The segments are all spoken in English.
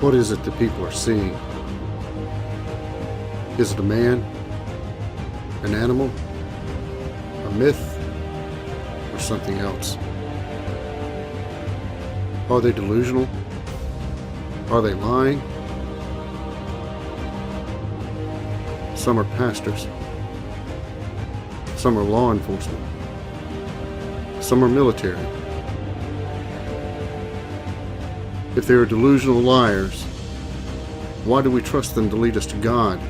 What is it that people are seeing? Is it a man? An animal? A myth? Or something else? Are they delusional? Are they lying? Some are pastors. Some are law enforcement. Some are military. If they are delusional liars, why do we trust them to lead us to God?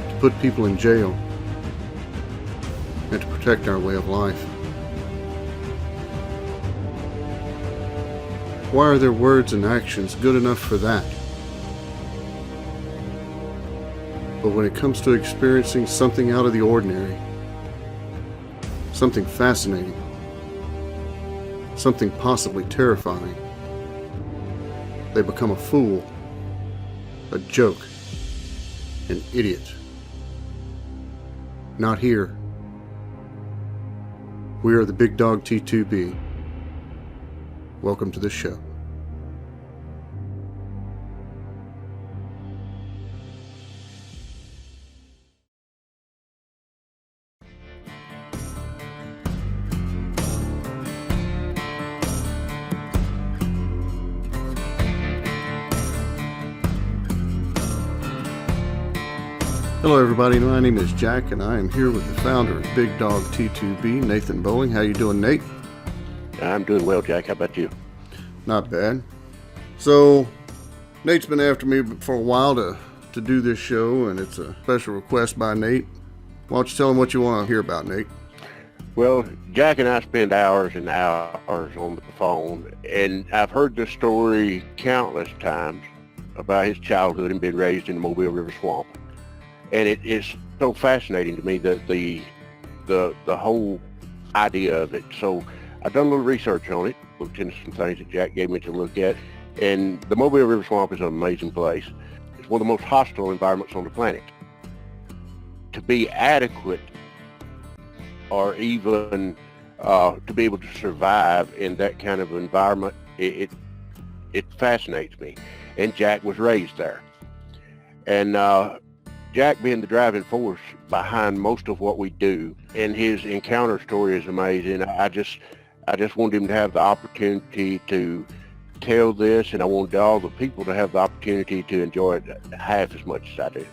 To put people in jail and to protect our way of life? Why are their words and actions good enough for that? But when it comes to experiencing something out of the ordinary, something fascinating, something possibly terrifying, they become a fool, a joke, an idiot. Not here. We are the Big Dog T2B. Welcome to the show. Hello everybody, my name is Jack and I am here with the founder of Big Dog T2B, Nathan Bowling. How you doing, Nate? I'm doing well, Jack. How about you? Not bad. So, Nate's been after me for a while to do this show, and it's a special request by Nate. Why don't you tell him what you want to hear about, Nate? Well, Jack and I spend hours and hours on the phone, and I've heard this story countless times about his childhood and being raised in the Mobile River Swamp. And it is so fascinating to me that the whole idea of it. So I've done a little research on it, looked into some things that Jack gave me to look at, and the Mobile River Swamp is an amazing place. It's one of the most hostile environments on the planet. To be adequate or even to be able to survive in that kind of environment, it fascinates me. And Jack was raised there. And Jack being the driving force behind most of what we do, and his encounter story is amazing. I just wanted him to have the opportunity to tell this, and I wanted all the people to have the opportunity to enjoy it half as much as I do.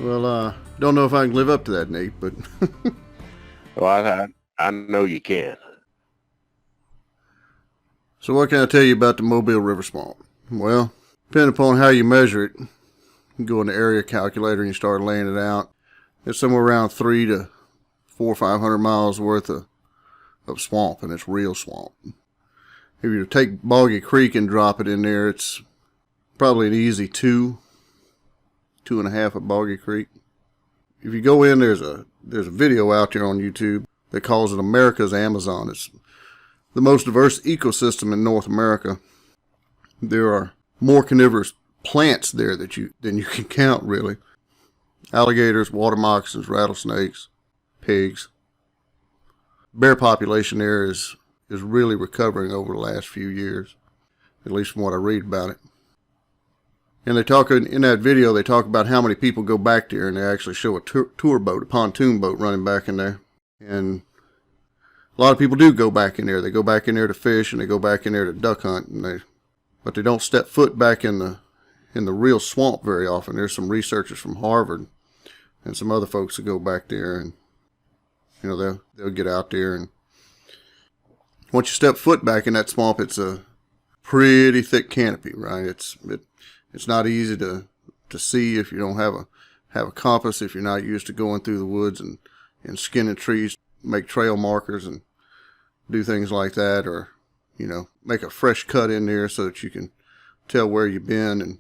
Well, don't know if I can live up to that, Nate, but... Well, I know you can. So what can I tell you about the Mobile River Swamp? Well, depending upon how you measure it, you go in the area calculator and you start laying it out. It's somewhere around 300 to 400 or 500 miles worth of swamp, and it's real swamp. If you take Boggy Creek and drop it in there, it's probably an easy 2.5 at Boggy Creek. If you go in, there's a video out there on YouTube that calls it America's Amazon. It's the most diverse ecosystem in North America. There are more carnivorous plants there than you can count, really. Alligators, water moccasins, rattlesnakes, pigs. Bear population there is really recovering over the last few years, at least from what I read about it. And they talk in that video, they talk about how many people go back there, and they actually show a tour boat, a pontoon boat running back in there. And a lot of people do go back in there. They go back in there to fish, and they go back in there to duck hunt, but they don't step foot back in the real swamp very often. There's some researchers from Harvard and some other folks that go back there, and you know they'll get out there, and once you step foot back in that swamp, it's a pretty thick canopy, right? It's not easy to see if you don't have a compass, if you're not used to going through the woods and skinning trees, make trail markers and do things like that, or make a fresh cut in there so that you can tell where you've been and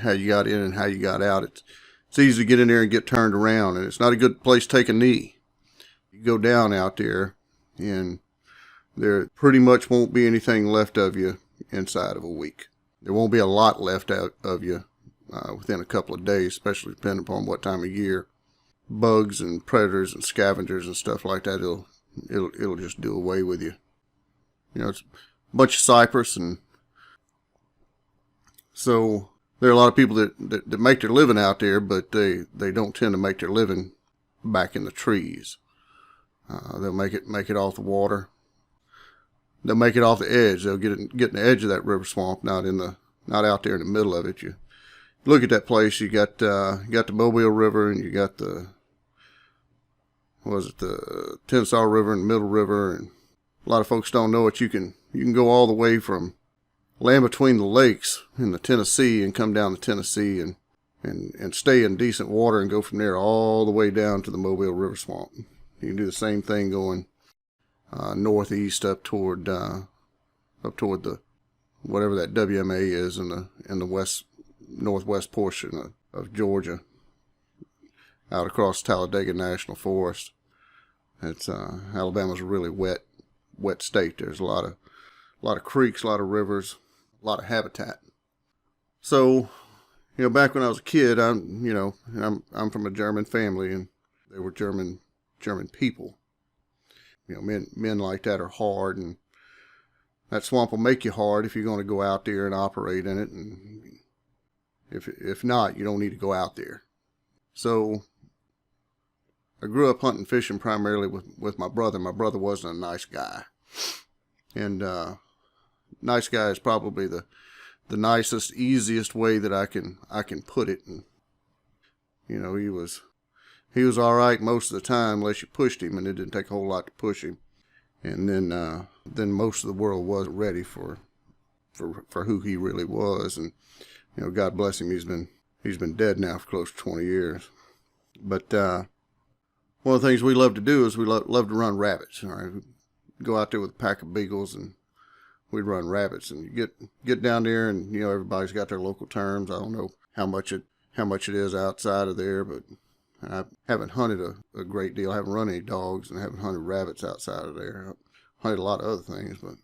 how you got in and how you got out. It's easy to get in there and get turned around, and it's not a good place to take a knee. You go down out there, and there pretty much won't be anything left of you inside of a week. There won't be a lot left out of you within a couple of days, especially depending upon what time of year. Bugs and predators and scavengers and stuff like that, it'll just do away with you. It's a bunch of cypress and So there are a lot of people that make their living out there, but they don't tend to make their living back in the trees. They'll make it off the water. They'll make it off the edge. They'll get in the edge of that river swamp, not out there in the middle of it. You look at that place. You got the Mobile River, and you got the Tensas River and Middle River, and a lot of folks don't know it. You can go all the way from land between the lakes in the Tennessee and come down the Tennessee and stay in decent water and go from there all the way down to the Mobile River swamp. You can do the same thing going northeast up toward the whatever that WMA is in the northwest portion of Georgia, out across Talladega National Forest. It's Alabama's a really wet state. There's a lot of creeks, a lot of rivers, a lot of habitat. So, back when I was a kid, I'm from a German family, and they were German people. Men like that are hard, and that swamp will make you hard if you're going to go out there and operate in it. And if not, you don't need to go out there. So I grew up hunting, fishing primarily with my brother. My brother wasn't a nice guy, and nice guy is probably the nicest, easiest way that I can put it. And he was all right most of the time, unless you pushed him, and it didn't take a whole lot to push him. And then most of the world wasn't ready for who he really was. And God bless him, he's been dead now for close to 20 years. But one of the things we love to do is we love to run rabbits. All right, we'd go out there with a pack of beagles and we'd run rabbits. And you get down there, and everybody's got their local terms. I don't know how much it is outside of there, but I haven't hunted a great deal. I haven't run any dogs, and I haven't hunted rabbits outside of there. I've hunted a lot of other things, but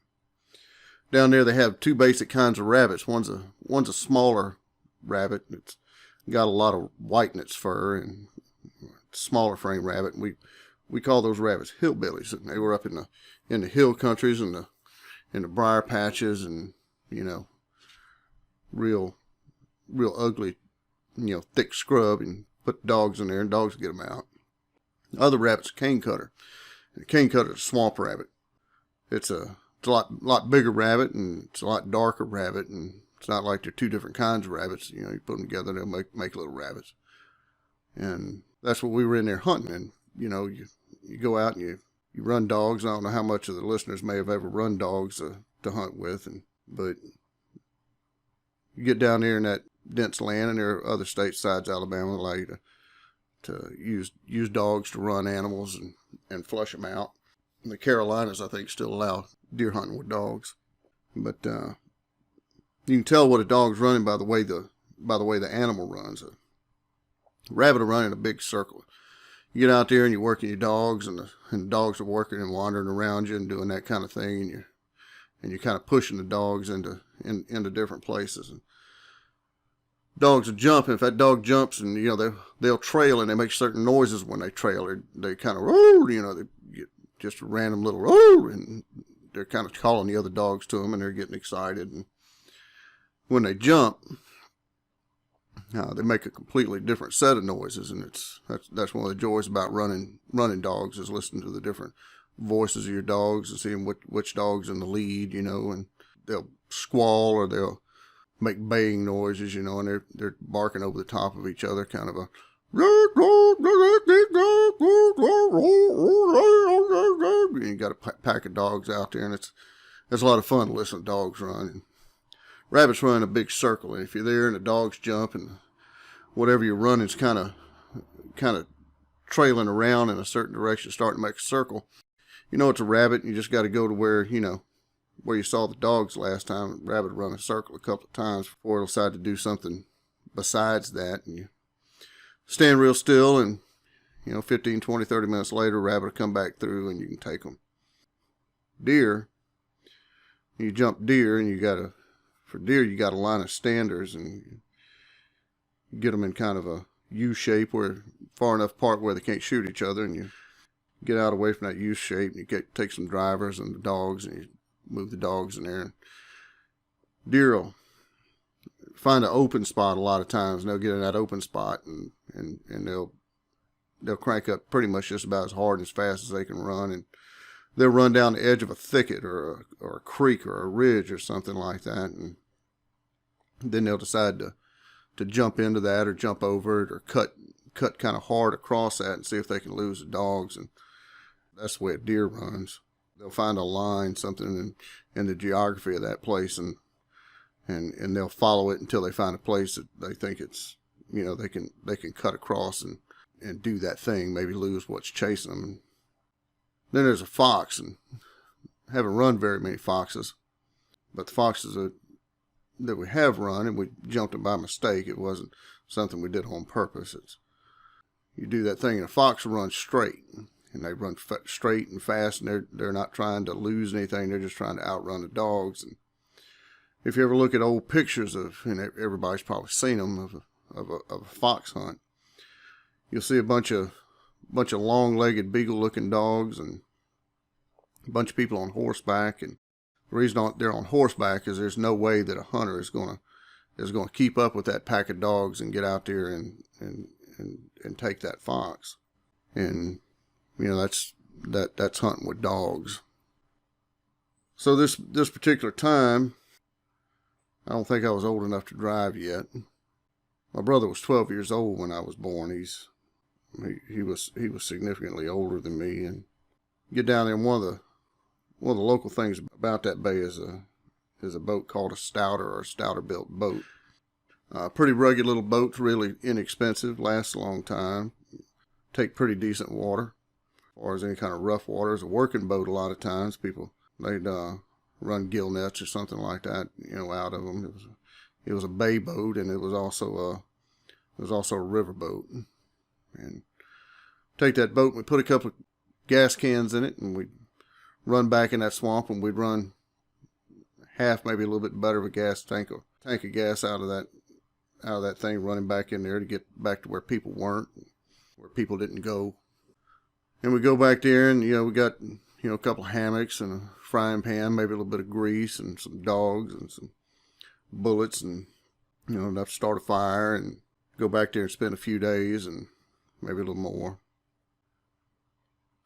down there they have two basic kinds of rabbits. One's a smaller rabbit. It's got a lot of white in its fur, and smaller frame rabbit. And we call those rabbits hillbillies. And they were up in the hill countries and in the briar patches, and real ugly, thick scrub, and put dogs in there, and dogs get them out. The other rabbit's a cane cutter. And a cane cutter is a swamp rabbit. It's a lot bigger rabbit, and it's a lot darker rabbit, and it's not like they're two different kinds of rabbits. You put them together, they'll make little rabbits. And that's what we were in there hunting. And you go out and you run dogs. I don't know how much of the listeners may have ever run dogs to hunt with, but you get down there in that dense land, and there are other states besides Alabama that allow you to use dogs to run animals and flush them out. And the Carolinas, I think, still allow deer hunting with dogs, but you can tell what a dog's running by the way the animal runs. A rabbit will run in a big circle. You get out there and you're working your dogs, and the dogs are working and wandering around you and doing that kind of thing, and you're kind of pushing the dogs into different places. And dogs will jump, and if that dog jumps, and they'll trail, and they make certain noises when they trail. They kind of roar, they get just a random little roar, and they're kind of calling the other dogs to them, and they're getting excited. And when they jump, they make a completely different set of noises, and that's one of the joys about running dogs, is listening to the different voices of your dogs and seeing which dog's in the lead, and they'll squall or they'll make baying noises, and they're barking over the top of each other, kind of a you got a pack of dogs out there, and it's a lot of fun to listen to dogs run. And rabbits run in a big circle, and if you're there and the dogs jump, and whatever you're running is kind of trailing around in a certain direction, starting to make a circle, it's a rabbit, and you just got to go to where you saw the dogs last time. The rabbit will run a circle a couple of times before it'll decide to do something besides that. And you stand real still, and 15, 20, 30 minutes later, a rabbit will come back through, and you can take them. Deer, you jump deer, and you got a line of standers, and you get them in kind of a U shape, where far enough apart where they can't shoot each other, and you get out away from that U shape, and you take some drivers and the dogs, and you move the dogs in there. And deer will, find an open spot a lot of times, and they'll get in that open spot, and they'll crank up pretty much just about as hard and as fast as they can run, and they'll run down the edge of a thicket or a creek or a ridge or something like that, and then they'll decide to jump into that or jump over it or cut kind of hard across that and see if they can lose the dogs. And that's the way a deer runs. They'll find a line, something in the geography of that place, and they'll follow it until they find a place that they think it's, they can cut across and do that thing, maybe lose what's chasing them. And then there's a fox, and I haven't run very many foxes, but the foxes that we have run, and we jumped them by mistake. It wasn't something we did on purpose. You do that thing, and a fox runs straight, and they run straight and fast, and they're not trying to lose anything. They're just trying to outrun the dogs. And if you ever look at old pictures and everybody's probably seen them of a fox hunt, you'll see a bunch of long-legged beagle-looking dogs and a bunch of people on horseback. And the reason they're on horseback is there's no way that a hunter is going to keep up with that pack of dogs and get out there and take that fox. And that's hunting with dogs. So this particular time, I don't think I was old enough to drive yet. My brother was 12 years old when I was born. He was significantly older than me. And get down there, and one of the local things about that bay is a boat called a stouter or a stouter built boat. Pretty rugged little boat, really inexpensive, lasts a long time, take pretty decent water. As far as any kind of rough water, it's a working boat a lot of times. They'd run gill nets or something like that, out of them. It was a bay boat, and it was also a river boat. And take that boat, and we put a couple of gas cans in it, and we'd run back in that swamp, and we'd run half, maybe a little bit better of a tank of gas out of that thing, running back in there to get back to where people weren't, where people didn't go. And we go back there, and we got a couple of hammocks and a frying pan, maybe a little bit of grease and some dogs and some bullets, and enough to start a fire, and go back there and spend a few days and maybe a little more.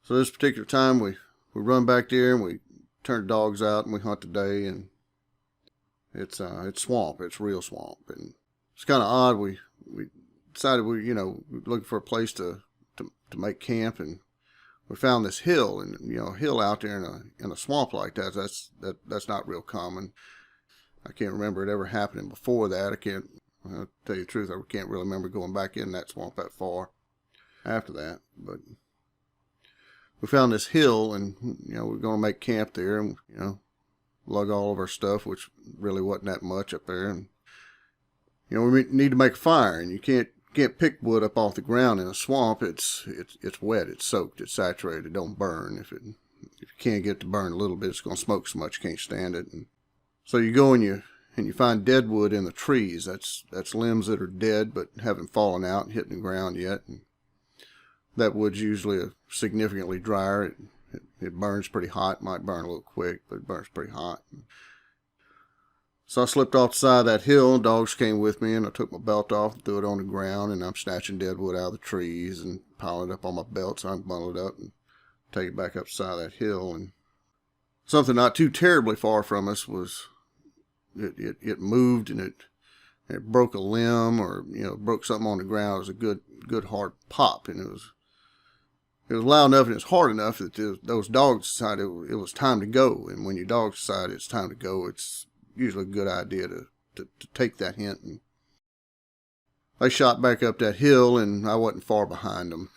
So this particular time we run back there, and we turn the dogs out, and we hunt today, and it's swamp. It's real swamp, and it's kind of odd. We decided we're looking for a place to make camp, and we found this hill, and a hill out there in a swamp like that. That's not real common. I can't remember it ever happening before that. I'll tell you the truth, I can't really remember going back in that swamp that far after that. But we found this hill, and we're going to make camp there, and lug all of our stuff, which really wasn't that much up there, and we need to make a fire, and you can't pick wood up off the ground in a swamp. It's wet, it's soaked, it's saturated, it don't burn. If you can't get it to burn a little bit, it's going to smoke so much you can't stand it. And so you go and you find dead wood in the trees. That's limbs that are dead but haven't fallen out and hit the ground yet. And that wood's usually significantly drier. It burns pretty hot. Might burn a little quick, but it burns pretty hot. So I slipped off the side of that hill, dogs came with me, and I took my belt off and threw it on the ground, and I'm snatching dead wood out of the trees and piling it up on my belt so I can bundle it up and take it back up the side of that hill. And something not too terribly far from us was, it moved, and it broke a limb, or broke something on the ground. It was a good hard pop, and it was loud enough and it was hard enough that those dogs decided it was time to go. And when your dogs decide it's time to go, it's usually a good idea to take that hint. And they shot back up that hill, and I wasn't far behind them.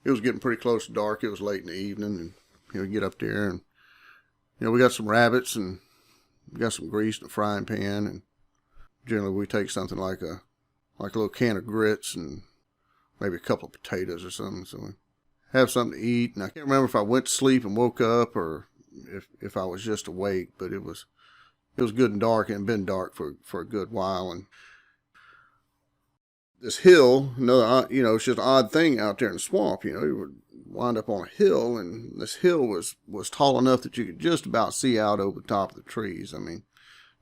It was getting pretty close to dark. It was late in the evening, and we get up there, and we got some rabbits, and we got some grease in a frying pan, and generally we take something like a little can of grits and maybe a couple of potatoes or something, so we have something to eat. And I can't remember if I went to sleep and woke up, or if I was just awake, but it was good and dark, and it had been dark for a good while. And this hill, it's just an odd thing out there in the swamp. You would wind up on a hill, and this hill was tall enough that you could just about see out over the top of the trees. I mean,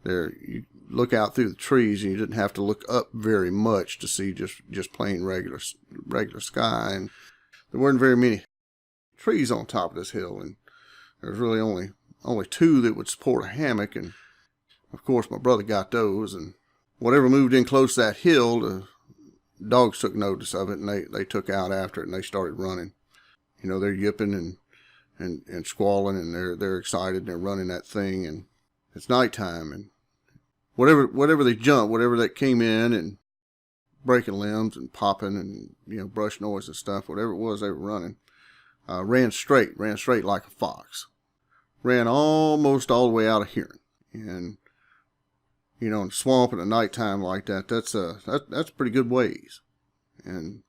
You look out through the trees and you didn't have to look up very much to see just plain regular sky. And there weren't very many trees on top of this hill, and there was really only two that would support a hammock. And of course my brother got those, and whatever moved in close to that hill, the dogs took notice of it, and they took out after it, and they started running. They're yipping and squalling, and they're excited, and they're running that thing, and it's nighttime, and whatever they jumped, whatever that came in and breaking limbs and popping and brush noise and stuff, whatever it was they were running, ran straight like a fox, ran almost all the way out of hearing. And in a swamp at a nighttime like that, that's a pretty good ways. And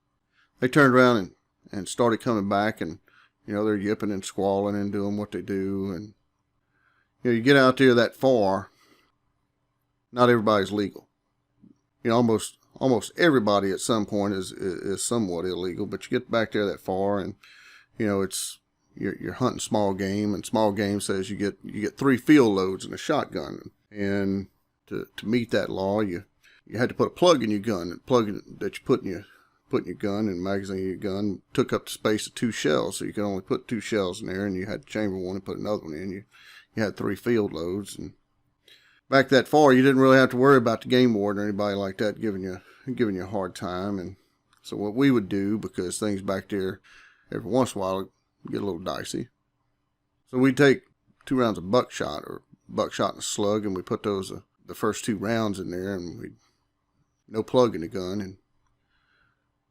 they turned around and started coming back, and they're yipping and squalling and doing what they do. And you get out there that far, not everybody's legal. Almost everybody at some point is somewhat illegal, but you get back there that far, and it's you're hunting small game, and small game says you get 3 field loads in a shotgun. And to meet that law, you had to put a plug in your gun. The plug that you put in your gun and magazine of your gun took up the space of 2 shells, so you could only put 2 shells in there, and you had to chamber one and put another one in. You had 3 field loads, and back that far, you didn't really have to worry about the game warden or anybody like that giving you a hard time. And so what we would do, because things back there every once in a while get a little dicey, so we'd take 2 rounds of buckshot and a slug, and we put those the first 2 rounds in there, and we no plug in the gun, and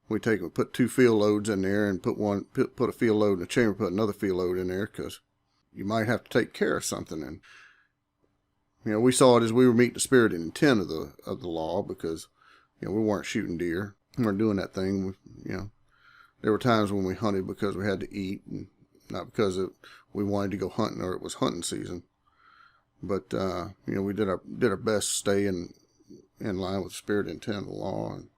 we put 2 field loads in there, and put a field load in the chamber, put another field load in there, because you might have to take care of something. And we saw it as we were meeting the spirit and intent of the law, because we weren't shooting deer, we weren't doing that thing. There were times when we hunted because we had to eat, and not because we wanted to go hunting or it was hunting season. But we did our best to stay in line with the spirit and intent of the law. And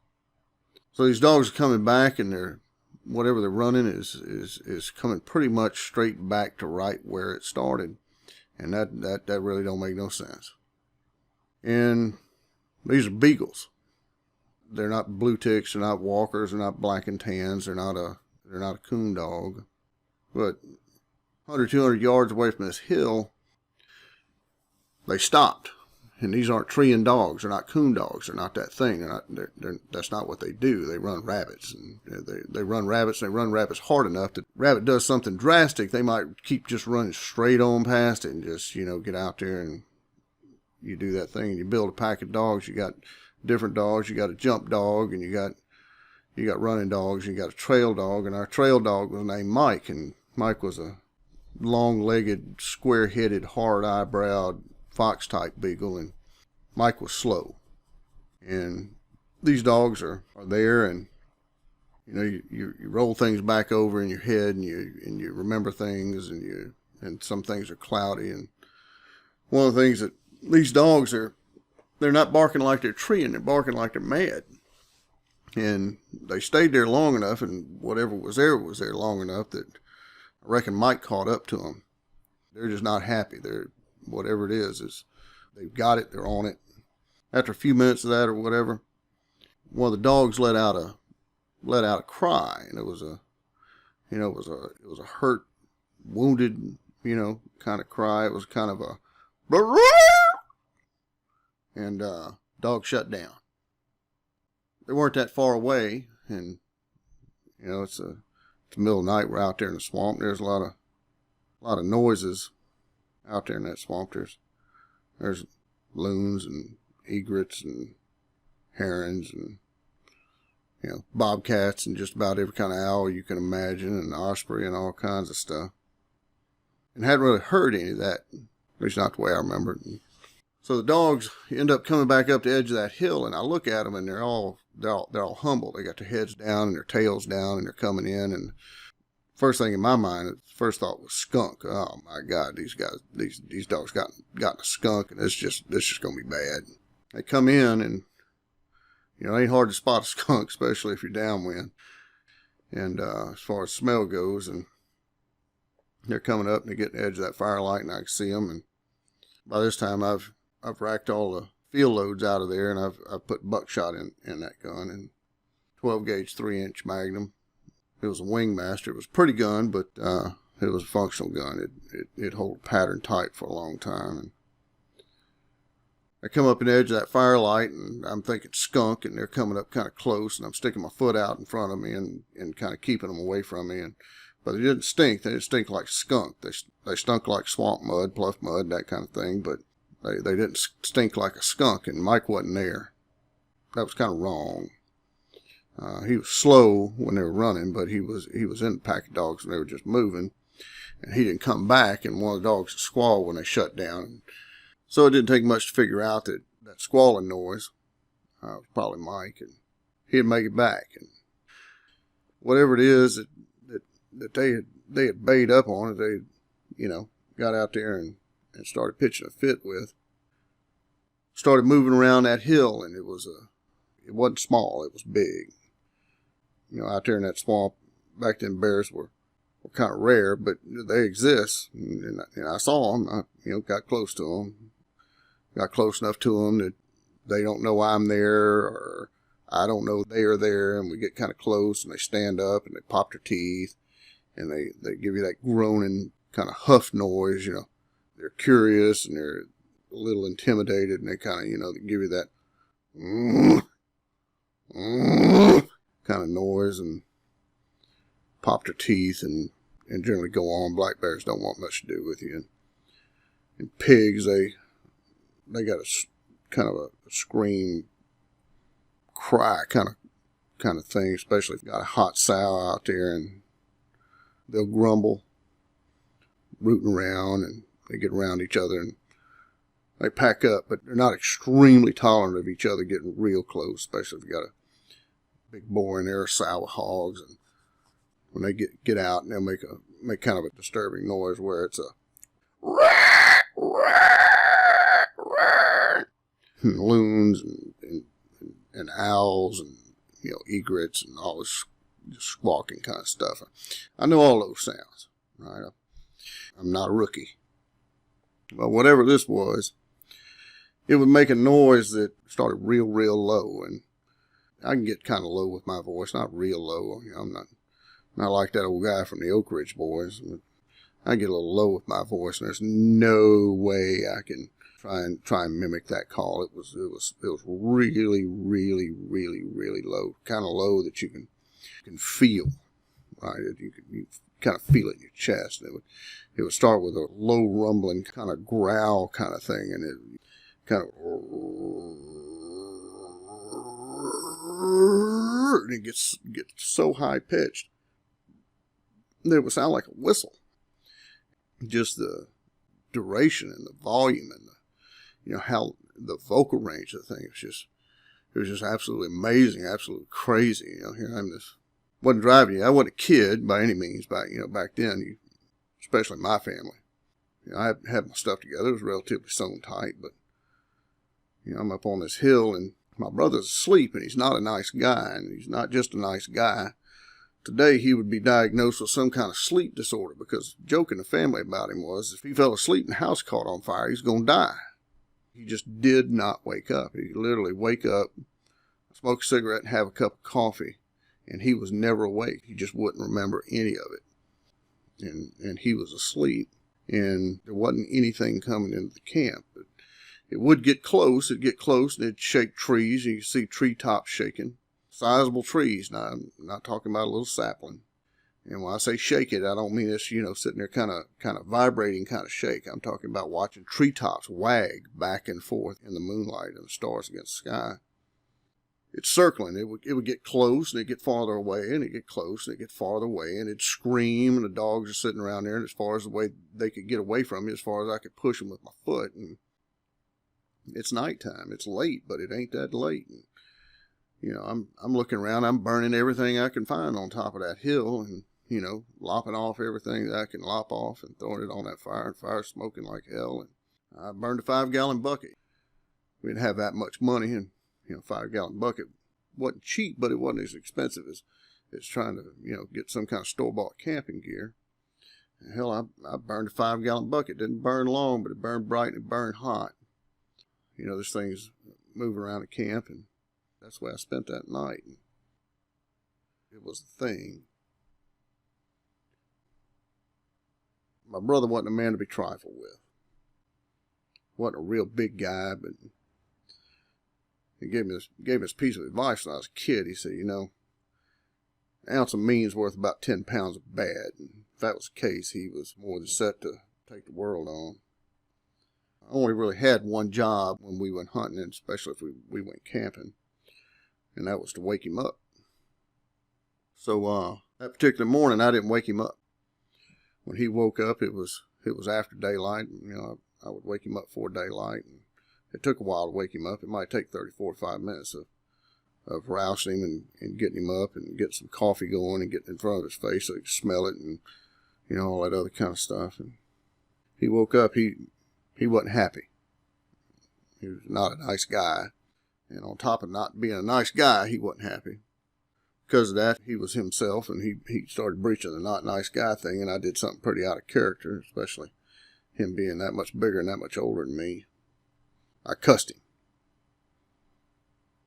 so these dogs are coming back, and whatever they're running is coming pretty much straight back to right where it started. And that really don't make no sense. And these are beagles. They're not blue ticks, they're not walkers, they're not black and tans, they're not a coon dog. But 100, 200 yards away from this hill, they stopped. And these aren't treeing dogs. They're not coon dogs. They're not that thing. That's not what they do. They run rabbits. And they run rabbits, and they run rabbits hard enough that rabbit does something drastic, they might keep just running straight on past it and just, get out there, and you do that thing. And you build a pack of dogs. You got different dogs. You got a jump dog, and you got running dogs. You got a trail dog. And our trail dog was named Mike. And Mike was a long-legged, square-headed, hard-eyebrowed, fox-type beagle, and Mike was slow. And these dogs are there, and you roll things back over in your head, and you remember things, and some things are cloudy. And one of the things that these dogs they're not barking like they're treeing, they're barking like they're mad. And they stayed there long enough, and whatever was there long enough that I reckon Mike caught up to them. They're just not happy. Whatever it is they've got it, they're on it. After a few minutes of that or whatever, one of the dogs let out a cry, and it was a hurt, wounded, kind of cry. It was kind of a and dog shut down. They weren't that far away, and it's the middle of the night. We're out there in the swamp. There's a lot of noises out there in that swamp. There's loons and egrets and herons and bobcats and just about every kind of owl you can imagine, and osprey and all kinds of stuff. And hadn't really heard any of that, at least not the way I remember it. And so the dogs end up coming back up the edge of that hill, and I look at them, and they're all humble. They got their heads down and their tails down, and they're coming in. And first thing in my mind, the first thought was skunk. Oh my God, these dogs got a skunk, and this just gonna be bad. They come in, and it ain't hard to spot a skunk, especially if you're downwind. And as far as smell goes, and they're coming up, and they get to the edge of that firelight, and I can see them. And by this time, I've I've racked all the field loads out of there, and I've put buckshot in that gun, and 12 gauge 3-inch Magnum. It was a Wingmaster. It was a pretty gun, but it was a functional gun. It hold pattern tight for a long time. And I come up in the edge of that firelight, and I'm thinking skunk, and they're coming up kind of close, and I'm sticking my foot out in front of me and kind of keeping them away from me. But they didn't stink. They didn't stink like skunk. They stunk like swamp mud, pluff mud, that kind of thing. But they didn't stink like a skunk, and Mike wasn't there. That was kind of wrong. He was slow when they were running, but he was in the pack of dogs when they were just moving. And he didn't come back, and one of the dogs squalled when they shut down. So it didn't take much to figure out that squalling noise was probably Mike, and he'd make it back. And whatever it is that they had bayed up on, they got out there and started pitching a fit with. Started moving around that hill, and it wasn't small, it was big. Out there in that swamp, back then bears were kind of rare, but they exist. And I saw them. I got close to them. Got close enough to them that they don't know I'm there, or I don't know they are there. And we get kind of close, and they stand up, and they pop their teeth, and they give you that groaning kind of huff noise. They're curious, and they're a little intimidated, and they kind of, they give you that kind of noise, and pop their teeth, and generally go on. Black bears don't want much to do with you. And pigs, they got a kind of a scream, cry kind of thing, especially if you've got a hot sow out there, and they'll grumble, rooting around, and they get around each other, and they pack up, but they're not extremely tolerant of each other getting real close, especially if you got a big boar in there, or sow with hogs, and when they get out, and they'll make kind of a disturbing noise where it's a and loons and owls and egrets and all this just squawking kind of stuff. I know all those sounds, right? I'm not a rookie. But whatever this was, it would make a noise that started real low, and I can get kind of low with my voice, not real low. I'm not like that old guy from the Oak Ridge Boys. I get a little low with my voice, and there's no way I can try and mimic that call. It was really low, kind of low that you can feel, right? You kind of feel it in your chest. And it would start with a low rumbling kind of growl kind of thing, and it kind of, and it gets so high pitched that it would sound like a whistle. Just the duration and the volume and how the vocal range of the thing it was just absolutely amazing, absolutely crazy. Here I'm wasn't driving you. I wasn't a kid by any means back then, especially my family. I had my stuff together. It was relatively sewn tight, but I'm up on this hill, and my brother's asleep, and he's not a nice guy, and he's not just a nice guy. Today he would be diagnosed with some kind of sleep disorder, because the joke in the family about him was if he fell asleep and the house caught on fire, he's going to die. He just did not wake up. He could literally wake up, smoke a cigarette, and have a cup of coffee, and he was never awake. He just wouldn't remember any of it. And he was asleep, and there wasn't anything coming into the camp. But it would get close. It'd get close, and it'd shake trees. You could see treetops shaking. Sizable trees. Now, I'm not talking about a little sapling. And when I say shake it, I don't mean it's, sitting there kind of vibrating kind of shake. I'm talking about watching treetops wag back and forth in the moonlight and the stars against the sky. It's circling. It would get close, and it'd get farther away, and it'd get close, and it'd get farther away, and it'd scream, and the dogs are sitting around there, and as far as the way they could get away from me, as far as I could push them with my foot. And it's nighttime. It's late, but it ain't that late. And, I'm looking around. I'm burning everything I can find on top of that hill, and lopping off everything that I can lop off and throwing it on that fire, and fire smoking like hell. And I burned a 5-gallon bucket. We didn't have that much money, and 5-gallon bucket wasn't cheap, but it wasn't as expensive as trying to get some kind of store-bought camping gear. And hell, I burned a 5-gallon bucket. It didn't burn long, but it burned bright and it burned hot. This thing's moving around the camp, and that's the way I spent that night. And it was the thing. My brother wasn't a man to be trifled with. Wasn't a real big guy, but he gave me this piece of advice when I was a kid. He said, an ounce of mean's worth about 10 pounds of bad. And if that was the case, he was more than set to take the world on. I only really had one job when we went hunting, and especially if we went camping, and that was to wake him up. So that particular morning, I didn't wake him up. When he woke up, it was after daylight. I would wake him up before daylight, and it took a while to wake him up. It might take 30, 45 minutes of rousing him and getting him up and getting some coffee going and getting in front of his face so he could smell it and, all that other kind of stuff. And he woke up, he wasn't happy. He was not a nice guy. And on top of not being a nice guy, he wasn't happy. Because of that, he was himself, and he started breaching the not nice guy thing, and I did something pretty out of character, especially him being that much bigger and that much older than me. I cussed him.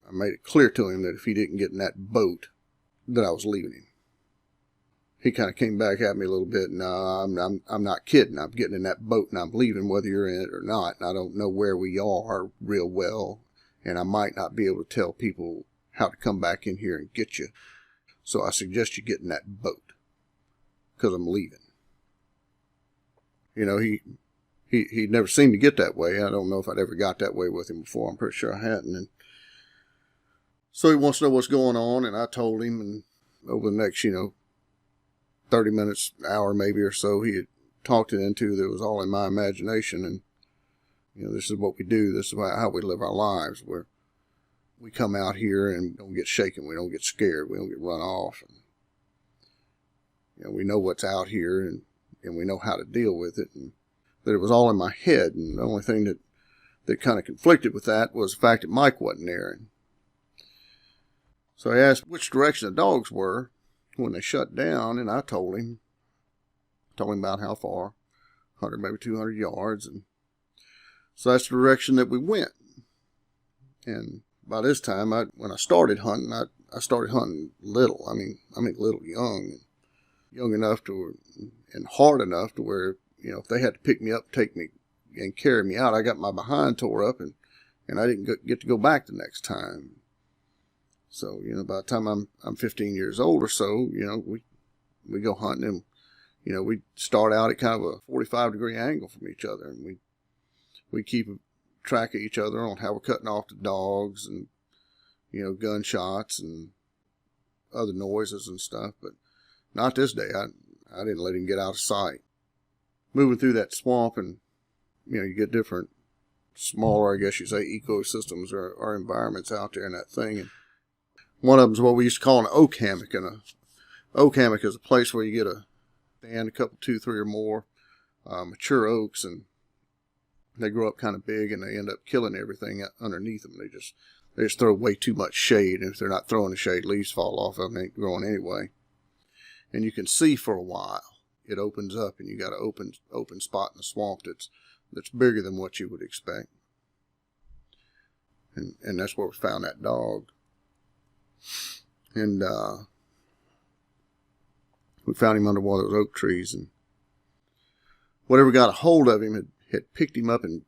I made it clear to him that if he didn't get in that boat, that I was leaving him. He kind of came back at me a little bit. No, I'm not kidding. I'm getting in that boat and I'm leaving whether you're in it or not. And I don't know where we are real well, and I might not be able to tell people how to come back in here and get you. So I suggest you get in that boat, because I'm leaving. He'd never seemed to get that way. I don't know if I'd ever got that way with him before. I'm pretty sure I hadn't. And so he wants to know what's going on, and I told him, and over the next, 30 minutes, hour maybe or so, he had talked it into that it was all in my imagination, and, this is what we do. This is how we live our lives, where we come out here and don't get shaken. We don't get scared. We don't get run off. And, we know what's out here, and we know how to deal with it. And that it was all in my head. And the only thing that kind of conflicted with that was the fact that Mike wasn't there. And so I asked which direction the dogs were when they shut down, and I told him about how far, 100, maybe 200 yards. And so that's the direction that we went. And by this time, when I started hunting, I started hunting little. I mean little, young enough to, and hard enough to where, if they had to pick me up, take me, and carry me out, I got my behind tore up, and I didn't get to go back the next time. So, by the time I'm 15 years old or so, we go hunting, and, we start out at kind of a 45-degree angle from each other, and we keep track of each other on how we're cutting off the dogs and, gunshots and other noises and stuff. But not this day. I didn't let him get out of sight. Moving through that swamp, and, you get different, smaller, I guess you say, ecosystems or environments out there in that thing. And one of them is what we used to call an oak hammock. And an oak hammock is a place where you get a stand, a couple, 2, 3 or more mature oaks, and they grow up kind of big, and they end up killing everything underneath them. They just throw way too much shade, and if they're not throwing the shade, leaves fall off of them. They ain't growing anyway. And you can see for a while. It opens up, and you got an open spot in the swamp that's bigger than what you would expect. And that's where we found that dog. And we found him under one of those oak trees, and whatever got a hold of him had picked him up and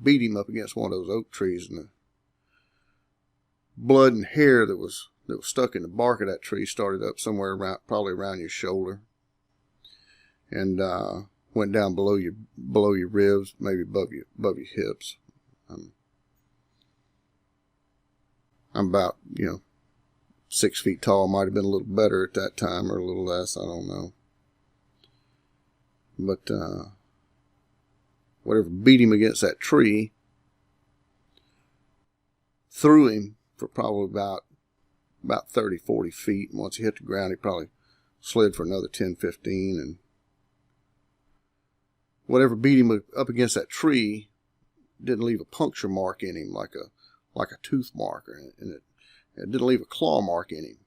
beat him up against one of those oak trees, and the blood and hair that was stuck in the bark of that tree started up somewhere probably around your shoulder, and went down below your ribs, maybe above your hips. I'm about 6 feet tall. Might have been a little better at that time, or a little less. I don't know. But whatever beat him against that tree threw him for probably about 30, 40 feet. And once he hit the ground, he probably slid for another 10, 15. And whatever beat him up against that tree didn't leave a puncture mark in him like a tooth mark, and it didn't leave a claw mark in him.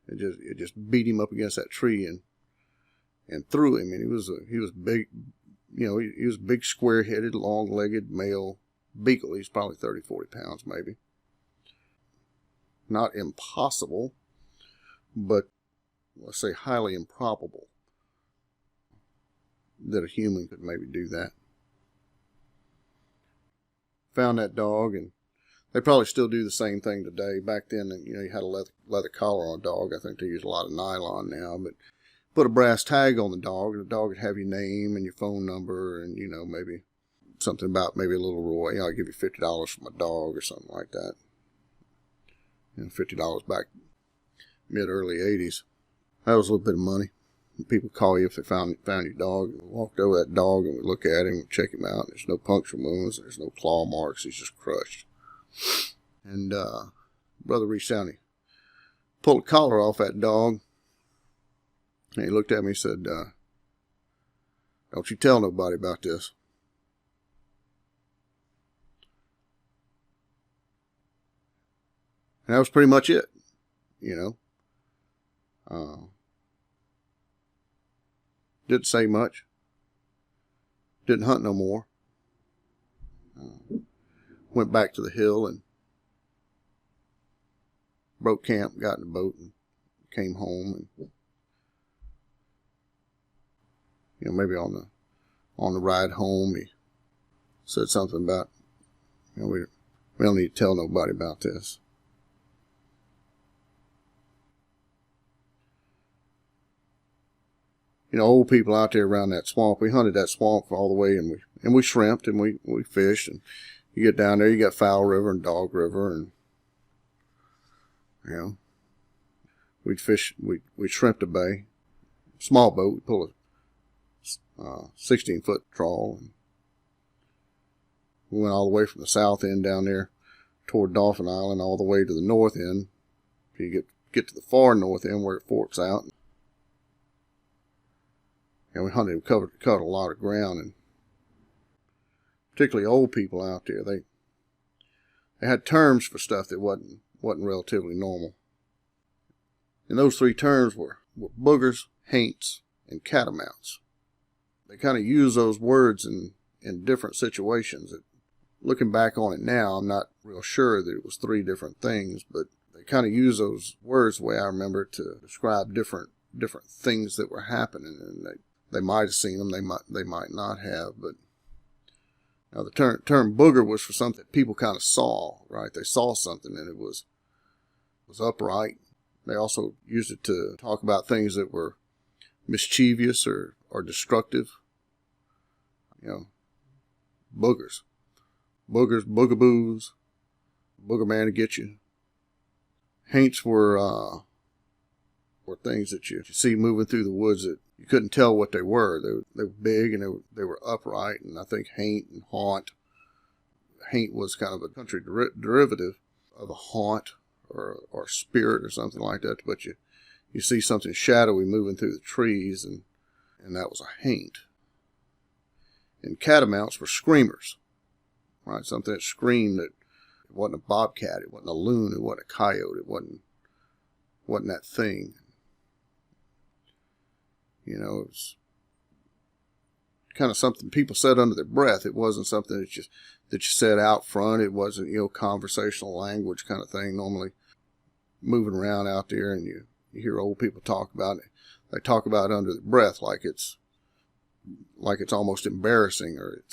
It just beat him up against that tree and threw him. And he was big, he was big, square-headed, long-legged male beagle. He's probably 30, 40 pounds maybe. Not impossible, but let's say highly improbable that a human could maybe do that. Found that dog, and they probably still do the same thing today. Back then, you had a leather collar on a dog. I think they use a lot of nylon now, but put a brass tag on the dog, and the dog would have your name and your phone number, and maybe something about maybe a little Roy. I'll give you $50 for my dog or something like that. $50 back mid-early 80s. That was a little bit of money. People call you if they found your dog. We walked over that dog and we look at him and check him out. There's no puncture wounds. There's no claw marks. He's just crushed. And brother reached down. He pulled the collar off that dog. And he looked at me and said, don't you tell nobody about this. And that was pretty much it, Didn't say much. Didn't hunt no more. Went back to the hill and broke camp, got in the boat and came home. And maybe on the ride home, he said something about, we don't need to tell nobody about this. Old people out there around that swamp. We hunted that swamp all the way, and we shrimped and we fished. And you get down there, you got Fowl River and Dog River, and we'd fish. We shrimped a bay, small boat. We pull a 16-foot trawl, and we went all the way from the south end down there toward Dauphin Island, all the way to the north end. You get to the far north end where it forks out. And we hunted and covered a lot of ground, and particularly old people out there, they had terms for stuff that wasn't relatively normal. And those three terms were boogers, haints, and catamounts. They kind of use those words in different situations. Looking back on it now, I'm not real sure that it was three different things, but they kind of use those words the way I remember to describe different things that were happening, and they might have seen them, they might not have, but now the term booger was for something that people kind of saw, right? They saw something and it was upright. They also used it to talk about things that were mischievous or destructive. Boogers, boogaboos, booger man to get you. Haints were things that you see moving through the woods that you couldn't tell what they were. They were big and they were upright. And I think haint and haunt. Haint was kind of a country derivative of a haunt or spirit or something like that. But you see something shadowy moving through the trees, and that was a haint. And catamounts were screamers, right? Something that screamed. That it wasn't a bobcat, it wasn't a loon, it wasn't a coyote, it wasn't that thing. It was kind of something people said under their breath. It wasn't something that you said out front. It wasn't, conversational language kind of thing. Normally moving around out there, and you hear old people talk about it. They talk about it under their breath like it's almost embarrassing, or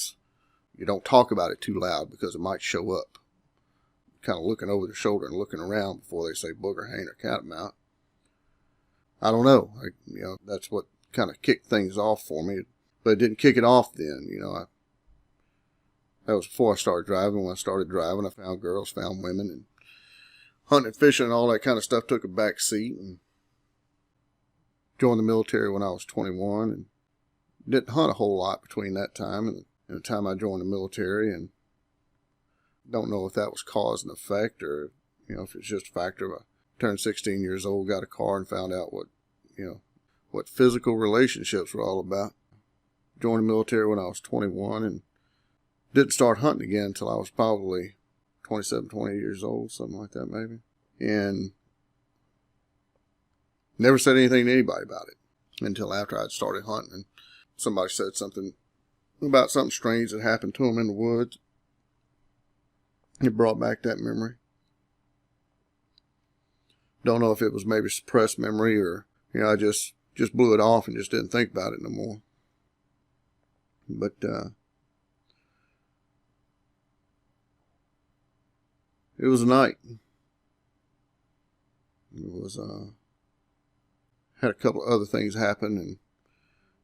you don't talk about it too loud because it might show up. Kind of looking over their shoulder and looking around before they say booger, haint, or catamount. I don't know. That's what kind of kicked things off for me, but it didn't kick it off then. That was before I started driving. When I started driving, I found girls, found women, and hunting, fishing, and all that kind of stuff took a back seat. And joined the military when I was 21, and didn't hunt a whole lot between that time and the time I joined the military. And don't know if that was cause and effect, or if it's just a factor of I turned 16 years old, got a car, and found out what physical relationships were all about. Joined the military when I was 21 and didn't start hunting again until I was probably 27, 28 years old, something like that maybe. And never said anything to anybody about it until after I'd started hunting. And somebody said something about something strange that happened to them in the woods. It brought back that memory. Don't know if it was maybe suppressed memory or, I just blew it off and just didn't think about it no more. But, it was a night. It was, had a couple of other things happen, and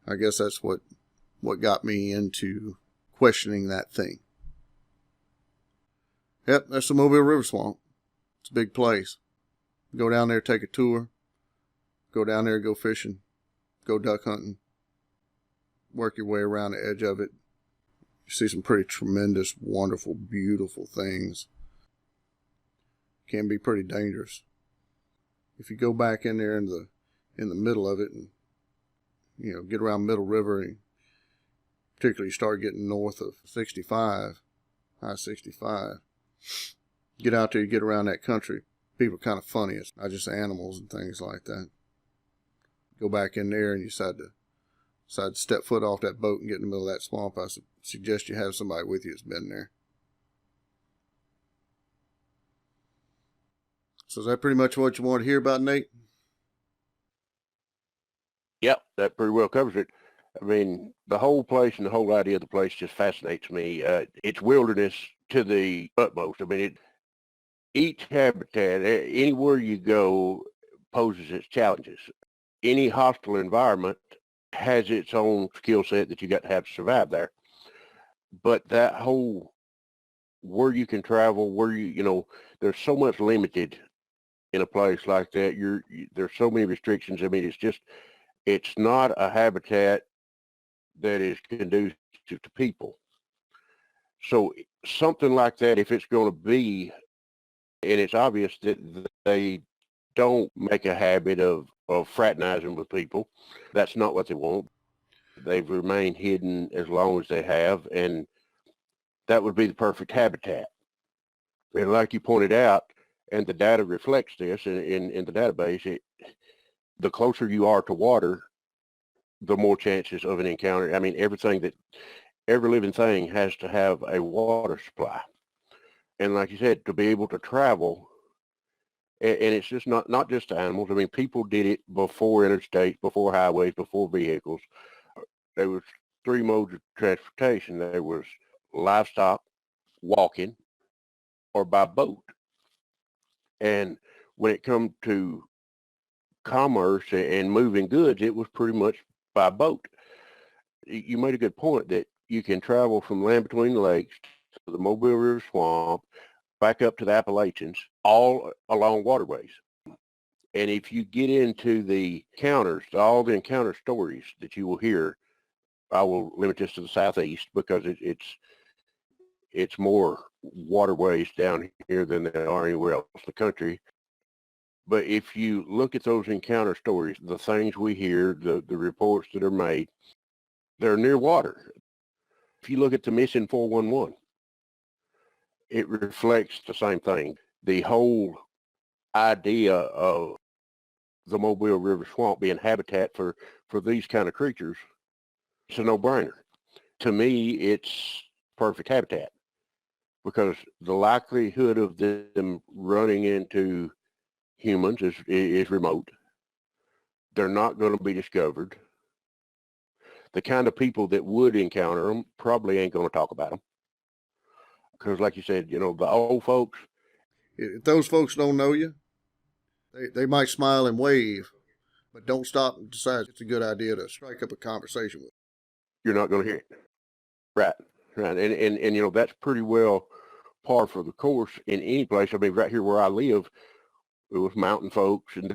I guess that's what got me into questioning that thing. Yep, that's the Mobile River Swamp. It's a big place. Go down there, take a tour. Go down there, go fishing. Go duck hunting. Work your way around the edge of it. You see some pretty tremendous, wonderful, beautiful things. Can be pretty dangerous. If you go back in there in the middle of it and, get around Middle River and particularly start getting north of 65, I-65, get out there, you get around that country. People are kind of funny. It's not just animals and things like that. Go back in there and you decide to step foot off that boat and get in the middle of that swamp. I suggest you have somebody with you that's been there. So is that pretty much what you want to hear about, Nate? Yep, that pretty well covers it. I mean, the whole place and the whole idea of the place just fascinates me. It's wilderness to the utmost. I mean, each habitat, anywhere you go, poses its challenges. Any hostile environment has its own skill set that you got to have to survive there. But that whole, where you can travel, there's so much limited in a place like that. There's so many restrictions. I mean, it's not a habitat that is conducive to people. So something like that, if it's going to be, and it's obvious that they don't make a habit of fraternizing with people. That's not what they want. They've remained hidden as long as they have, and that would be the perfect habitat. And like you pointed out, and the data reflects this in the database, the closer you are to water, the more chances of an encounter. I mean, every living thing has to have a water supply. And like you said, to be able to travel, and it's just not just animals. I mean, people did it before interstates, before highways, before vehicles. There was 3 modes of transportation. There was livestock, walking, or by boat. And when it comes to commerce and moving goods, it was pretty much by boat. You made a good point that you can travel from land between the lakes to the Mobile River Swamp, back up to the Appalachians, all along waterways. And if you get into the encounters, all the encounter stories that you will hear, I will limit this to the Southeast because it's more waterways down here than there are anywhere else in the country. But if you look at those encounter stories, the things we hear, the reports that are made, they're near water. If you look at the missing 411, it reflects the same thing. The whole idea of the Mobile River Swamp being habitat for these kind of creatures, it's a no-brainer. To me, it's perfect habitat because the likelihood of them running into humans is remote. They're not going to be discovered. The kind of people that would encounter them probably ain't going to talk about them. Because like you said, the old folks. If those folks don't know you, they might smile and wave, but don't stop and decide it's a good idea to strike up a conversation with. You're not going to hear it. Right. And that's pretty well par for the course in any place. I mean, right here where I live, it was mountain folks, and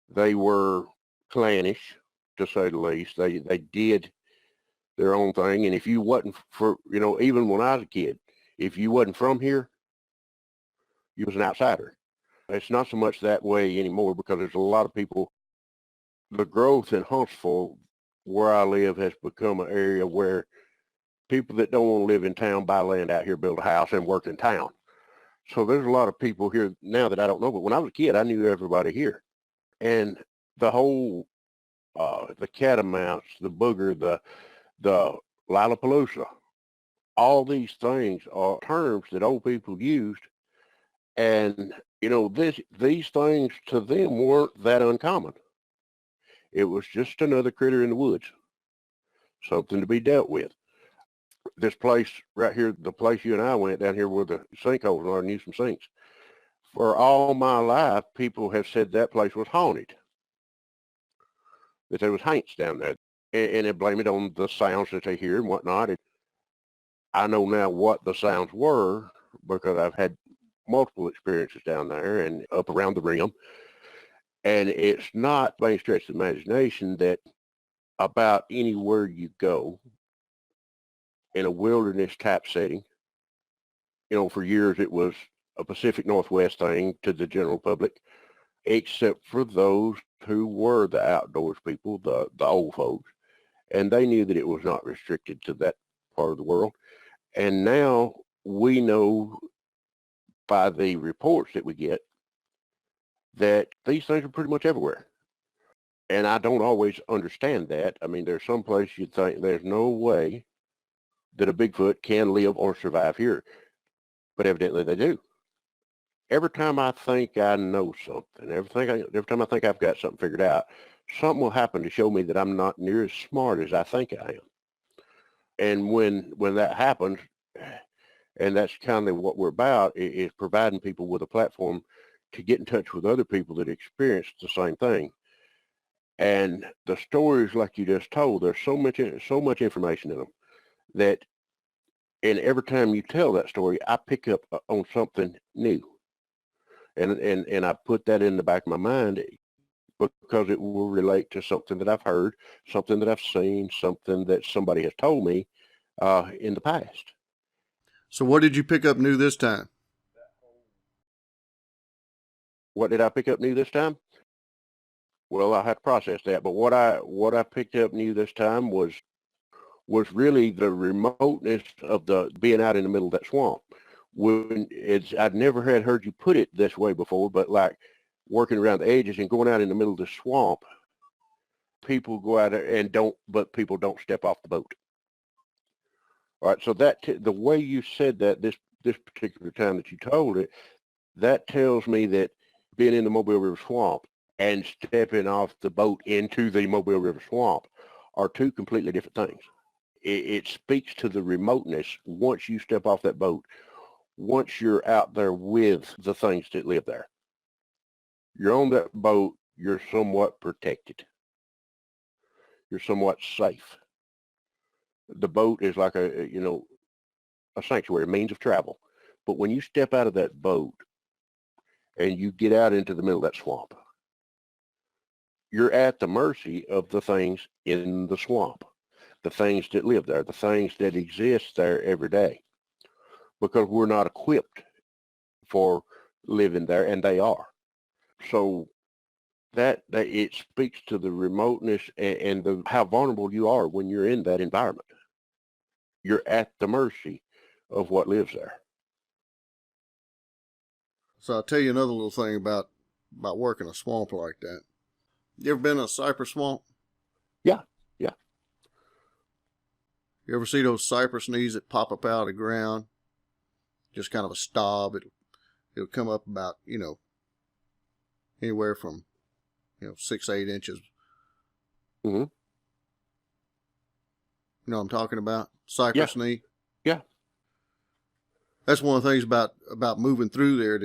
they were clannish, to say the least. They did their own thing, and if you wasn't even when I was a kid, if you wasn't from here, you was an outsider. It's not so much that way anymore because there's a lot of people. The growth in Huntsville, where I live, has become an area where people that don't want to live in town buy land out here, build a house, and work in town. So there's a lot of people here now that I don't know, but when I was a kid, I knew everybody here. And the whole, the catamounts, the booger, the Lollapalooza, all these things are terms that old people used, and these things to them weren't that uncommon. It was just another critter in the woods, something to be dealt with. This place right here, the place you and I went down here where the sinkholes are and used some sinks. For all my life, people have said that place was haunted, that there was haints down there, and they blame it on the sounds that they hear and whatnot. I know now what the sounds were because I've had multiple experiences down there and up around the rim. And it's not by any stretch of the imagination that about anywhere you go in a wilderness type setting, for years it was a Pacific Northwest thing to the general public, except for those who were the outdoors people, the old folks. And they knew that it was not restricted to that part of the world. And now we know by the reports that we get that these things are pretty much everywhere. And I don't always understand that. I mean, there's some place you'd think there's no way that a Bigfoot can live or survive here. But evidently they do. Every time I think I know something, every time I think I've got something figured out, something will happen to show me that I'm not near as smart as I think I am. And when that happens, and that's kind of what we're about, is providing people with a platform to get in touch with other people that experienced the same thing. And the stories like you just told, there's so much information in them that, and every time you tell that story, I pick up on something new. And I put that in the back of my mind because it will relate to something that I've heard, something that I've seen, something that somebody has told me in the past. So what did you pick up new this time? What did I pick up new this time? Well, I had to process that. But what I picked up new this time was really the remoteness of the being out in the middle of that swamp. I'd never had heard you put it this way before, but like working around the edges and going out in the middle of the swamp, people go out there but people don't step off the boat. All right, so the way you said that this particular time that you told it, that tells me that being in the Mobile River Swamp and stepping off the boat into the Mobile River Swamp are two completely different things. It speaks to the remoteness once you step off that boat, once you're out there with the things that live there. You're on that boat, you're somewhat protected. You're somewhat safe. The boat is like a sanctuary, a means of travel. But when you step out of that boat and you get out into the middle of that swamp, you're at the mercy of the things in the swamp, the things that live there, the things that exist there every day, because we're not equipped for living there, and they are. So that it speaks to the remoteness and how vulnerable you are when you're in that environment. You're at the mercy of what lives there. So I'll tell you another little thing about working a swamp like that. You ever been in a cypress swamp? Yeah. You ever see those cypress knees that pop up out of the ground? Just kind of a stub. It'll come up about, anywhere from, 6-8 inches. Mm-hmm. You know what I'm talking about? Cypress knee. Yeah. That's one of the things about moving through there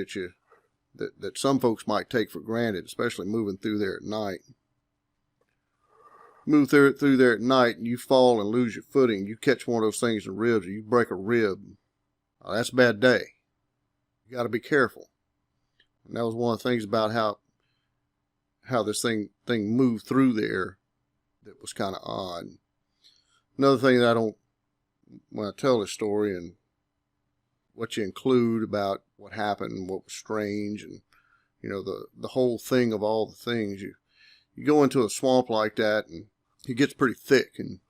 that some folks might take for granted, especially moving through there at night. Move through there at night and you fall and lose your footing. You catch one of those things in ribs or you break a rib. That's a bad day. You got to be careful. And that was one of the things about how this thing moved through there that was kind of odd. Another thing that when I tell this story and what you include about what happened and what was strange and, the whole thing of all the things, you go into a swamp like that and it gets pretty thick. And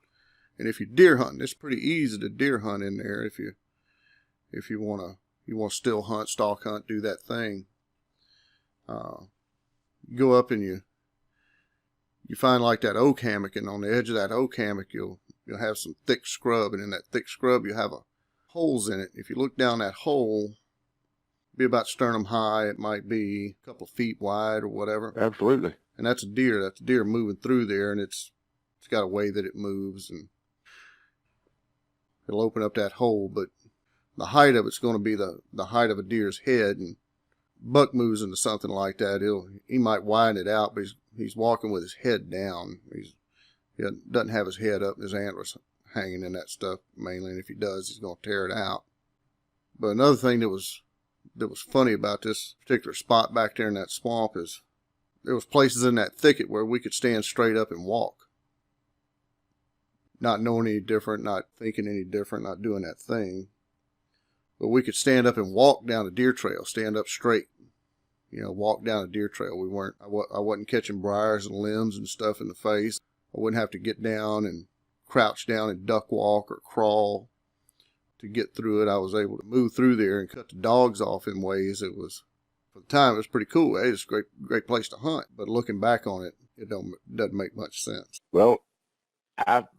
if you're deer hunting, it's pretty easy to deer hunt in there if you want to still hunt, stalk hunt, do that thing. You go up and you find like that oak hammock, and on the edge of that oak hammock you'll have some thick scrub, and in that thick scrub you have holes in it. If you look down that hole, be about sternum high. It might be a couple feet wide or whatever. Absolutely. And that's a deer. That's a deer moving through there, and it's got a way that it moves, and it'll open up that hole. But the height of it's going to be the height of a deer's head, and buck moves into something like that, he might widen it out, but he's walking with his head down. He doesn't have his head up and his antlers hanging in that stuff mainly, and if he does, he's going to tear it out. But another thing that was funny about this particular spot back there in that swamp is there was places in that thicket where we could stand straight up and walk, not knowing any different, not thinking any different, not doing that thing. But we could stand up and walk down a deer trail, stand up straight, walk down a deer trail. I wasn't catching briars and limbs and stuff in the face. I wouldn't have to get down and crouch down and duck walk or crawl to get through it. I was able to move through there and cut the dogs off in ways that was, for the time, it was pretty cool. It was a great place to hunt. But looking back on it, it doesn't make much sense. Well,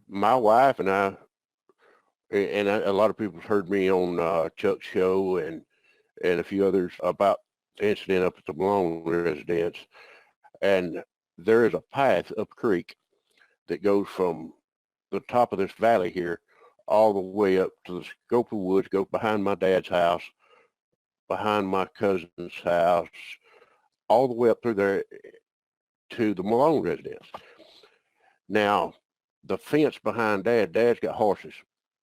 my wife and I, and a lot of people have heard me on Chuck's show and a few others about the incident up at the Malone residence. And there is a path up creek that goes from the top of this valley here all the way up to the scope of woods, goes behind my dad's house, behind my cousin's house, all the way up through there to the Malone residence. Now, the fence behind Dad's got horses.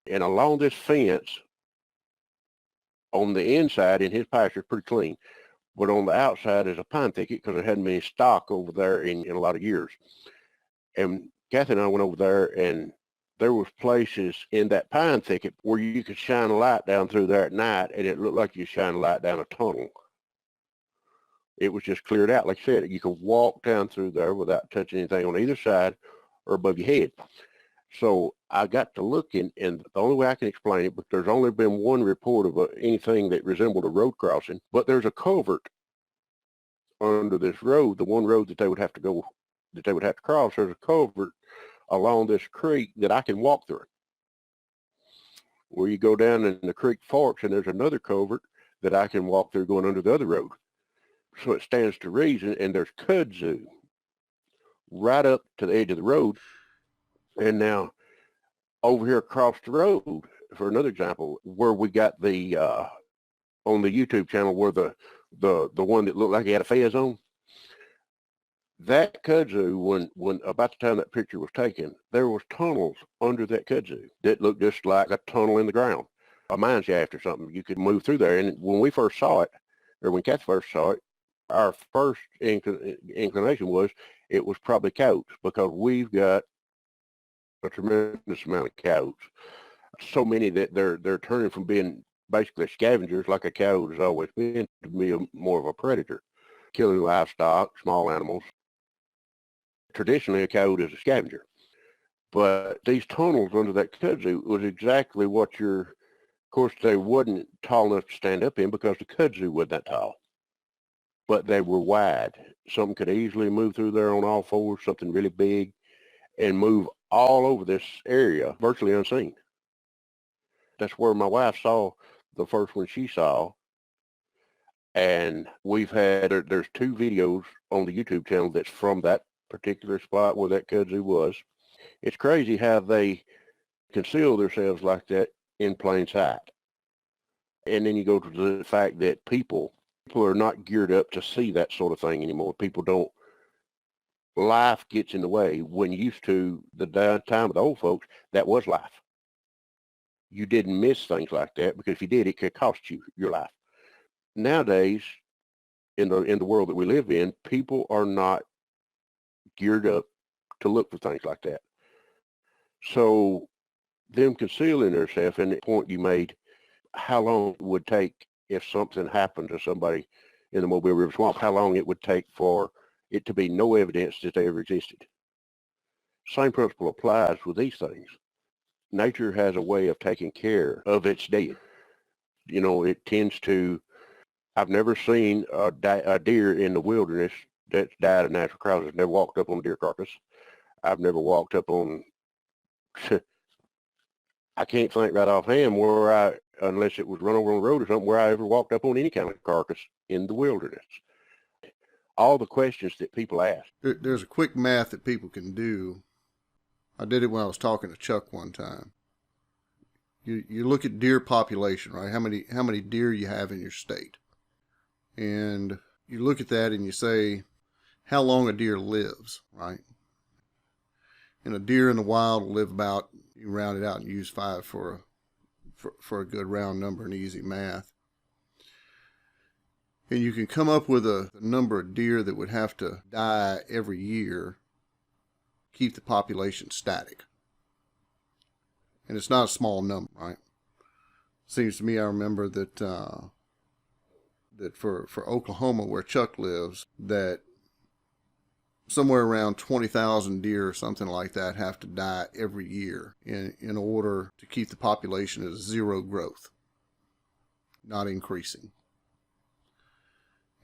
And along this fence, on the inside in his pasture, is pretty clean. But on the outside is a pine thicket because there hadn't been any stock over there in a lot of years. And Kathy and I went over there, and there was places in that pine thicket where you could shine a light down through there at night, and it looked like you shine a light down a tunnel. It was just cleared out. Like I said, you could walk down through there without touching anything on either side or above your head. So I got to looking, and the only way I can explain it, but there's only been one report of anything that resembled a road crossing, but there's a culvert under this road, the one road that they would have to cross. There's a culvert along this creek that I can walk through. Where you go down and the creek forks, and there's another culvert that I can walk through going under the other road. So it stands to reason, and there's kudzu right up to the edge of the road. And now over here across the road, for another example, where we got the on the YouTube channel where the one that looked like he had a fez on, that kudzu, when about the time that picture was taken, there was tunnels under that kudzu that looked just like a tunnel in the ground, a mine shaft or something. You could move through there. And when we first saw it, or when Kathy first saw it, our first inclination was it was probably coyotes, because we've got a tremendous amount of coyotes. So many that they're turning from being basically scavengers, like a coyote has always been, to be more of a predator, killing livestock, small animals. Traditionally, a coyote is a scavenger. But these tunnels under that kudzu was exactly what of course, they wasn't tall enough to stand up in because the kudzu wasn't that tall. But they were wide. Something could easily move through there on all fours, something really big, and move all over this area, virtually unseen. That's where my wife saw the first one she saw. And there's 2 videos on the YouTube channel that's from that particular spot where that kudzu was. It's crazy how they conceal themselves like that in plain sight. And then you go to the fact that people are not geared up to see that sort of thing anymore. People don't. Life gets in the way. When used to the time of the old folks, that was life. You didn't miss things like that, because if you did, it could cost you your life. Nowadays, in the world that we live in, people are not geared up to look for things like that. So them concealing themselves, and the point you made, how long it would take if something happened to somebody in the Mobile River Swamp, how long it would take for it to be no evidence that they ever existed. Same principle applies with these things. Nature has a way of taking care of its dead. It tends to, I've never seen a deer in the wilderness that's died of natural causes. Never walked up on a deer carcass. I've never walked up on, I can't think right offhand where unless it was run over on the road or something, where I ever walked up on any kind of carcass in the wilderness. All the questions that people ask. There's a quick math that people can do. I did it when I was talking to Chuck one time. You look at deer population, right? How many deer you have in your state. And you look at that and you say how long a deer lives, right? And a deer in the wild will live about, you round it out and use 5 for a good round number and easy math. And you can come up with a number of deer that would have to die every year, keep the population static. And it's not a small number, right? Seems to me, I remember that that for Oklahoma, where Chuck lives, that somewhere around 20,000 deer or something like that have to die every year in order to keep the population at zero growth, not increasing.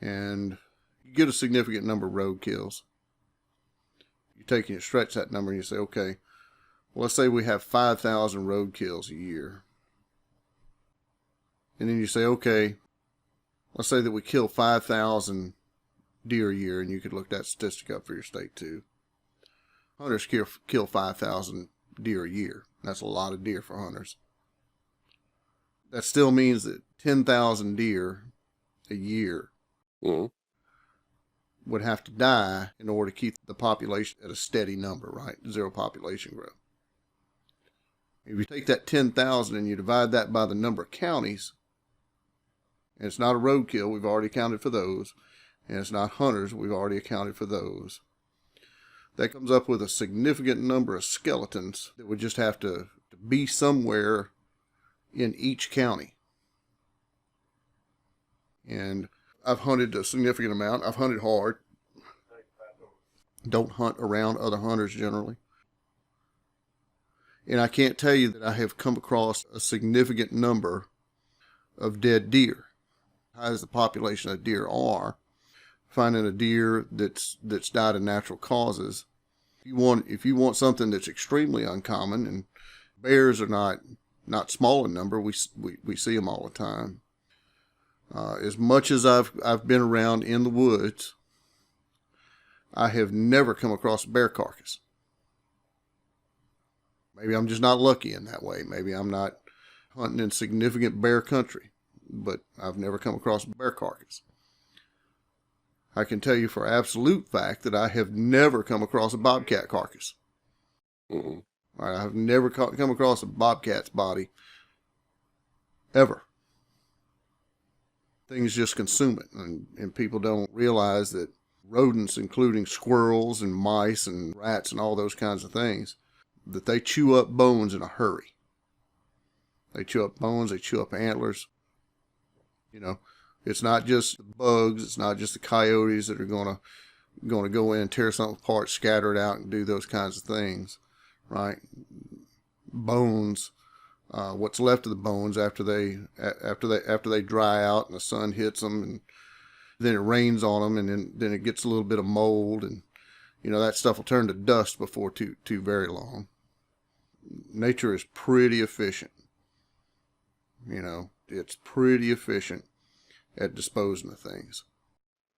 And you get a significant number of road kills. You take and you stretch that number and you say, okay, well, let's say we have 5,000 road kills a year. And then you say, okay, let's say that we kill 5,000 deer a year, and you could look that statistic up for your state too. Hunters kill 5,000 deer a year. That's a lot of deer for hunters. That still means that 10,000 deer a year would have to die in order to keep the population at a steady number, right? Zero population growth. If you take that 10,000 and you divide that by the number of counties, and it's not a roadkill, we've already accounted for those, and it's not hunters, we've already accounted for those, that comes up with a significant number of skeletons that would just have to be somewhere in each county. And I've hunted a significant amount. I've hunted hard. Don't hunt around other hunters generally. And I can't tell you that I have come across a significant number of dead deer. High as the population of deer are, finding a deer that's died of natural causes. If you want something that's extremely uncommon, and bears are not small in number, we see them all the time. As much as I've been around in the woods, I have never come across a bear carcass. Maybe I'm just not lucky in that way. Maybe I'm not hunting in significant bear country, but I've never come across a bear carcass. I can tell you for absolute fact that I have never come across a bobcat carcass. Mm-hmm. All right, I've never come across a bobcat's body, ever. Things just consume it, and people don't realize that rodents, including squirrels and mice and rats and all those kinds of things, that they chew up bones in a hurry. They chew up bones, they chew up antlers. You know, it's not just the bugs, it's not just the coyotes that are going to go in and tear something apart, scatter it out, and do those kinds of things, right? Bones, what's left of the bones after they dry out and the sun hits them, and then it rains on them, and then it gets a little bit of mold, and you know that stuff will turn to dust before too very long. Nature is pretty efficient. You know, it's pretty efficient at disposing of things.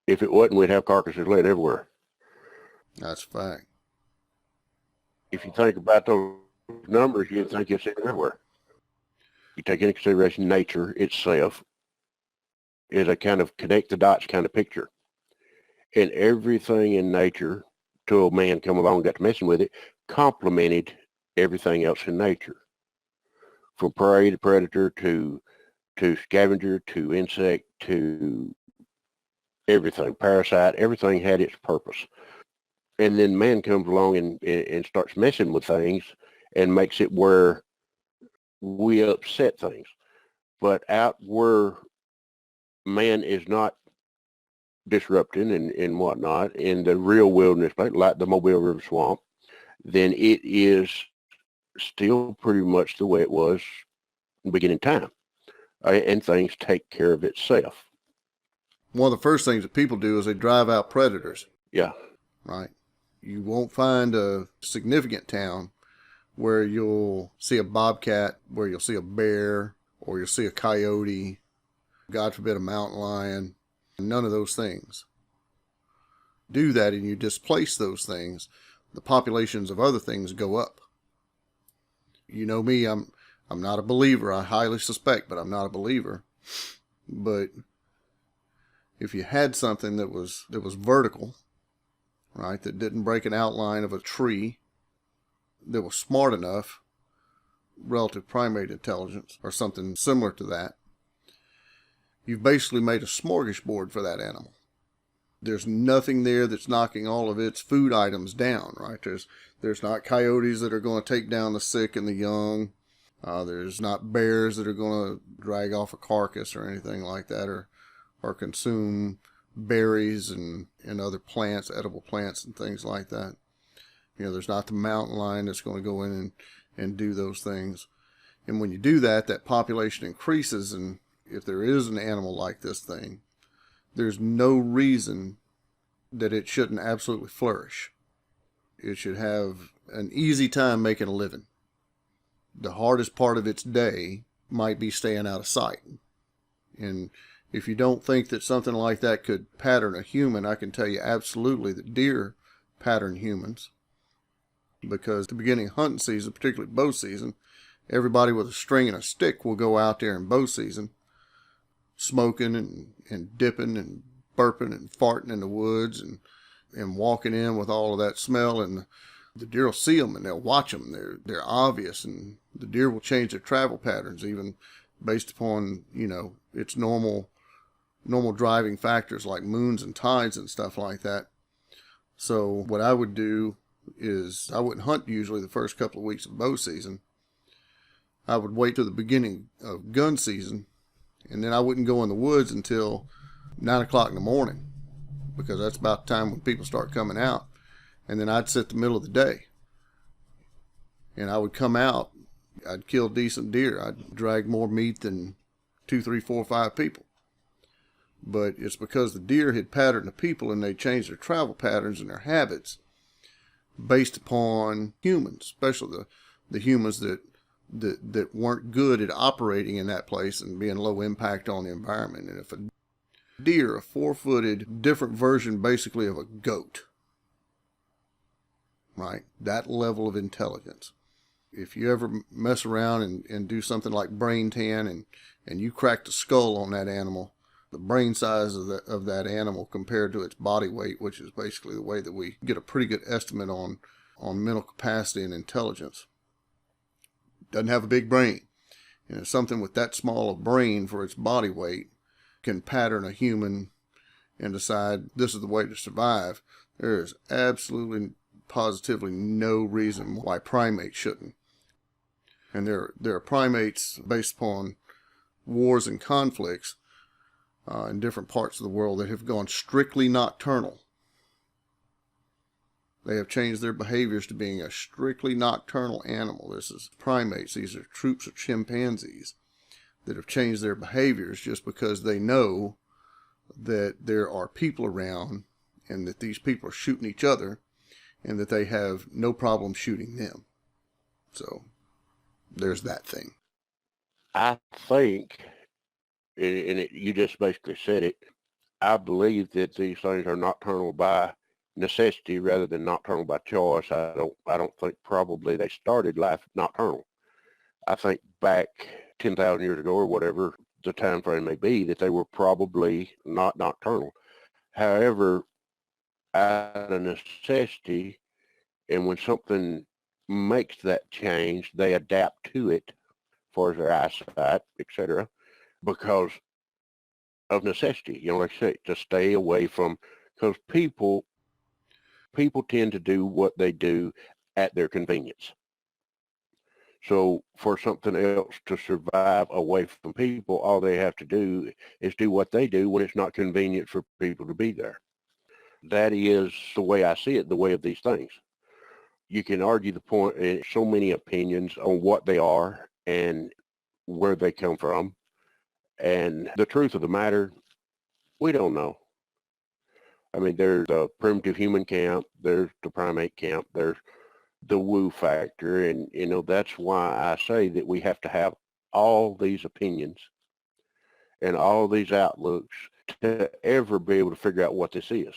If it wasn't, we'd have carcasses laid everywhere. That's a fact. If you think about those numbers, you'd think you'd see them everywhere. You take into consideration nature itself is a kind of connect the dots kind of picture. And everything in nature, till a man come along and got to messing with it, complemented everything else in nature. From prey to predator to scavenger to insect to everything, parasite, everything had its purpose. And then man comes along and starts messing with things and makes it where we upset things. But out where man is not disrupting and whatnot in the real wilderness, like the Mobile River Swamp, then it is still pretty much the way it was in the beginning time. And things take care of itself. One of the first things that people do is they drive out predators. Yeah. Right. You won't find a significant town where you'll see a bobcat, where you'll see a bear, or you'll see a coyote, God forbid a mountain lion, none of those things. Do that and you displace those things, the populations of other things go up. You know me, I'm not a believer. I highly suspect, but I'm not a believer. But if you had something that was vertical, right, that didn't break an outline of a tree, that was smart enough, relative primate intelligence, or something similar to that, you've basically made a smorgasbord for that animal. There's nothing there that's knocking all of its food items down, right? There's not coyotes that are going to take down the sick and the young. There's not bears that are going to drag off a carcass or anything like that, or consume berries and other plants, edible plants and things like that. You know, there's not the mountain lion that's going to go in and do those things. And when you do that, that population increases, and if there is an animal like this thing, there's no reason that it shouldn't absolutely flourish. It should have an easy time making a living. The hardest part of its day might be staying out of sight. And if you don't think that something like that could pattern a human, I can tell you absolutely that deer pattern humans. Because at the beginning of hunting season, particularly bow season, everybody with a string and a stick will go out there in bow season, smoking and dipping and burping and farting in the woods and walking in with all of that smell, and the deer will see them and they'll watch them. They're obvious, and the deer will change their travel patterns even based upon, you know, its normal driving factors like moons and tides and stuff like that. So what I would do is I wouldn't hunt usually the first couple of weeks of bow season. I would wait till the beginning of gun season, and then I wouldn't go in the woods until 9 o'clock in the morning, because that's about the time when people start coming out. And then I'd sit the middle of the day, and I would come out. I'd kill decent deer. I'd drag more meat than 2, 3, 4, 5 people. But it's because the deer had patterned the people, and they changed their travel patterns and their habits based upon humans, especially the humans that weren't good at operating in that place and being low impact on the environment. And if a deer, a 4-footed, different version basically of a goat, right, that level of intelligence, if you ever mess around and do something like brain tan and you crack the skull on that animal, the brain size of that animal compared to its body weight, which is basically the way that we get a pretty good estimate on mental capacity and intelligence, doesn't have a big brain. And something with that small a brain for its body weight can pattern a human and decide this is the way to survive. There is absolutely, positively no reason why primates shouldn't. And there are primates based upon wars and conflicts in different parts of the world that have gone strictly nocturnal. They have changed their behaviors to being a strictly nocturnal animal. This is primates. These are troops of chimpanzees that have changed their behaviors just because they know that there are people around and that these people are shooting each other and that they have no problem shooting them. So there's that thing. I think, you just basically said it, I believe that these things are nocturnal by necessity rather than nocturnal by choice. I don't think probably they started life nocturnal. I think back 10,000 years ago or whatever the time frame may be, that they were probably not nocturnal. However, out of necessity, and when something makes that change, they adapt to it as far as their eyesight, etc., because of necessity. You know, like I say, to stay away from, because people tend to do what they do at their convenience. So for something else to survive away from people, all they have to do is do what they do when it's not convenient for people to be there. That is the way I see it, the way of these things. You can argue the point in so many opinions on what they are and where they come from. And the truth of the matter, we don't know. I mean, there's the primitive human camp, there's the primate camp, there's the woo factor, and, you know, that's why I say that we have to have all these opinions and all these outlooks to ever be able to figure out what this is.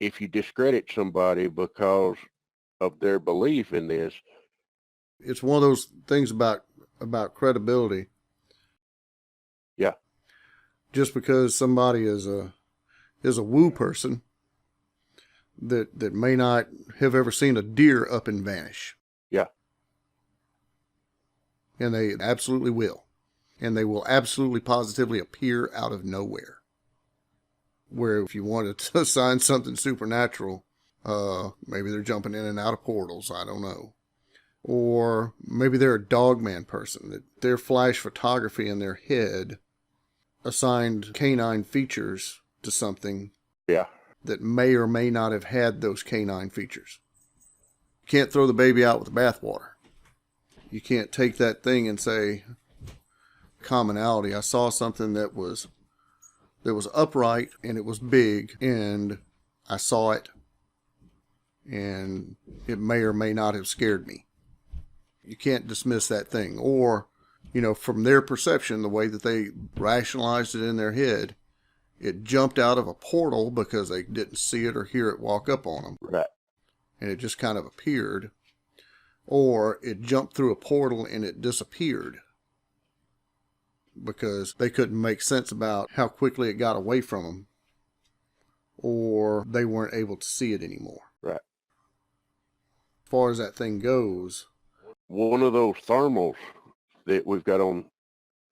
If you discredit somebody because of their belief in this, it's one of those things about credibility. Yeah. Just because somebody is a woo person that may not have ever seen a deer up and vanish. Yeah. And they absolutely will. And they will absolutely positively appear out of nowhere. Where if you wanted to assign something supernatural, maybe they're jumping in and out of portals, I don't know. Or maybe they're a dogman person, that their flash photography in their head assigned canine features to something Yeah. that may or may not have had those canine features. You can't throw the baby out with the bathwater. You can't take that thing and say, commonality. I saw something that was upright and it was big and I saw it and it may or may not have scared me. You can't dismiss that thing. Or, from their perception, the way that they rationalized it in their head, it jumped out of a portal because they didn't see it or hear it walk up on them. Right. And it just kind of appeared. Or it jumped through a portal and it disappeared because they couldn't make sense about how quickly it got away from them, or they weren't able to see it anymore. Right. As far as that thing goes, one of those thermals that we've got on,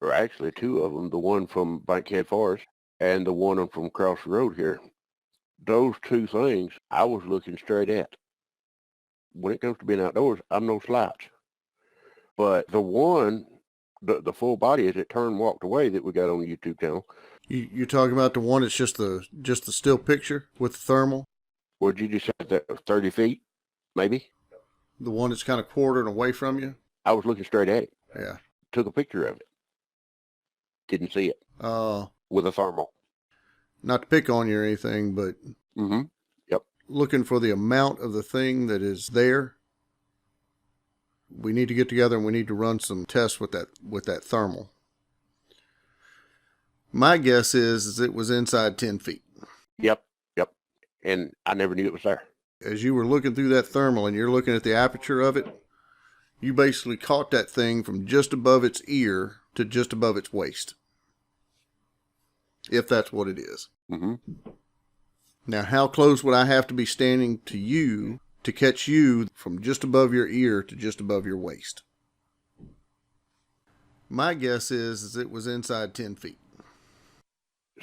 or actually two of them, the one from Bankhead Forest and the one from across the road here, those two things I was looking straight at. When it comes to being outdoors, I'm no slouch. But the one, the full body as it turned and walked away that we got on the YouTube channel. You're talking about the one that's just the still picture with the thermal? Would you just say that 30 feet, maybe? The one that's kind of quartered away from you? I was looking straight at it. Yeah. Took a picture of it. Didn't see it. With a thermal. Not to pick on you or anything, but Mm-hmm. Yep. Looking for the amount of the thing that is there. We need to get together and we need to run some tests with that thermal. My guess is it was inside 10 feet. Yep. And I never knew it was there. As you were looking through that thermal and you're looking at the aperture of it, you basically caught that thing from just above its ear to just above its waist. If that's what it is. Mm-hmm. Now, how close would I have to be standing to you to catch you from just above your ear to just above your waist? My guess is it was inside 10 feet.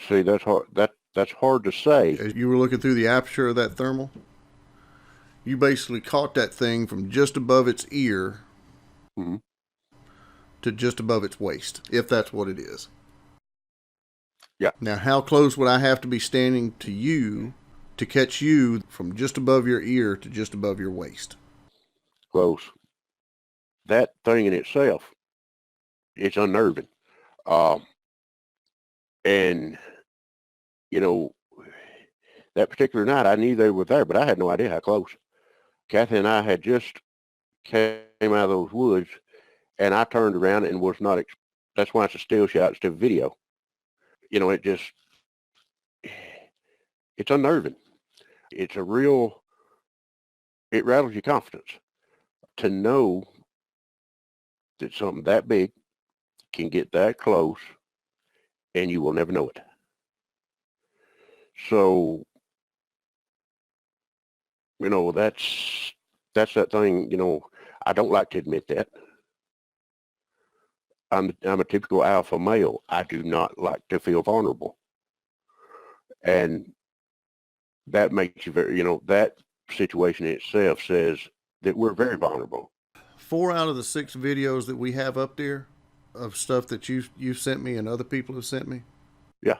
See, that's hard. That's hard to say. As you were looking through the aperture of that thermal, you basically caught that thing from just above its ear Mm-hmm. to just above its waist, if that's what it is. Yeah. Now, how close would I have to be standing to you to catch you from just above your ear to just above your waist? Close. That thing in itself, it's unnerving. And, that particular night, I knew they were there, but I had no idea how close. Kathy and I had just came out of those woods, and I turned around and was not, that's why it's a still shot instead of video. It's unnerving. It's it rattles your confidence to know that something that big can get that close and you will never know it. So, that's that thing, I don't like to admit that. I'm a typical alpha male. I do not like to feel vulnerable. And that makes you very, that situation itself says that we're very vulnerable. 4 out of the 6 videos that we have up there of stuff that you've sent me and other people have sent me. Yeah.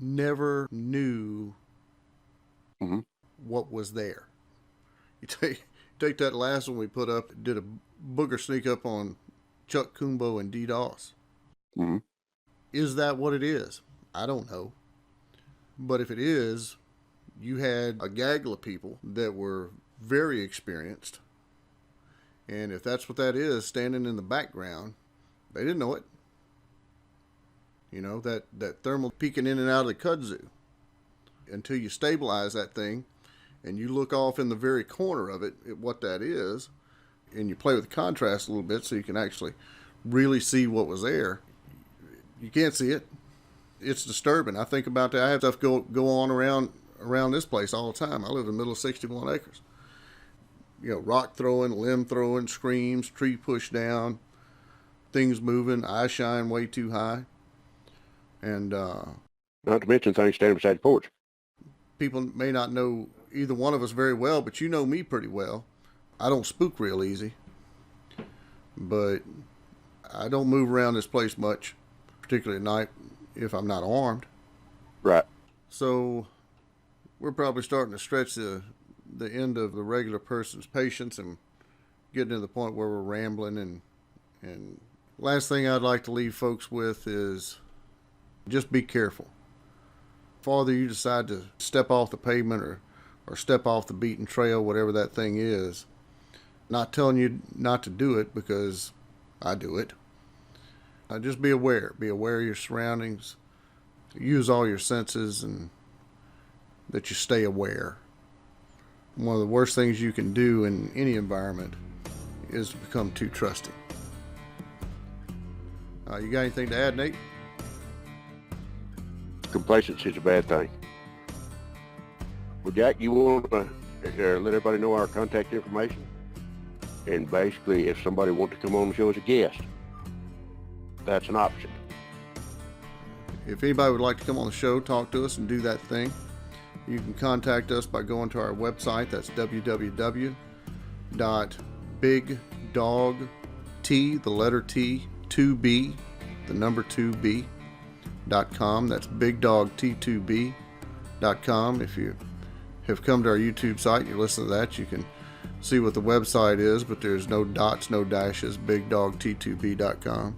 Never knew Mm-hmm. what was there. You take that last one we put up, did a booger sneak up on Chuck Kumbo and DDoS. Mm-hmm. Is that what it is? I don't know. But if it is, you had a gaggle of people that were very experienced. And if that's what that is, standing in the background, They didn't know it. You know, that thermal peeking in and out of the kudzu. Until you stabilize that thing and you look off in the very corner of it at what that is, and you play with the contrast a little bit so you can actually really see what was there. You can't see it. It's disturbing. I think about that. I have stuff go on around this place all the time. I live in the middle of 61 acres. You know, rock throwing, limb throwing, screams, tree pushed down, things moving, eye shine way too high. And not to mention things standing beside the porch. People may not know either one of us very well, but you know me pretty well. I don't spook real easy, but I don't move around this place much, particularly at night if I'm not armed. Right. So we're probably starting to stretch the end of the regular person's patience and getting to the point where we're rambling. And last thing I'd like to leave folks with is just be careful. If farther you decide to step off the pavement or step off the beaten trail, whatever that thing is, not telling you not to do it because I do it. Just be aware. Be aware of your surroundings. Use all your senses and that you stay aware. One of the worst things you can do in any environment is to become too trusting. You got anything to add, Nate? Complacency is a bad thing. Well, Jack, you want to let everybody know our contact information? And basically, if somebody wants to come on the show as a guest, that's an option. If anybody would like to come on the show, talk to us and do that thing, you can contact us by going to our website. That's www.bigdogt2b.com. That's bigdogt2b.com. If you have come to our YouTube site, you listen to that, you can see what the website is, but there's no dots, no dashes, bigdogt2b.com.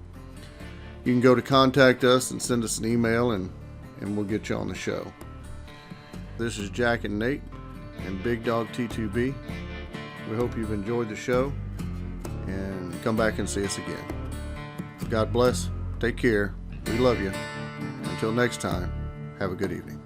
You can go to contact us and send us an email, and we'll get you on the show. This is Jack and Nate and Big Dog T2B. We hope you've enjoyed the show, and come back and see us again. God bless. Take care. We love you. Until next time, have a good evening.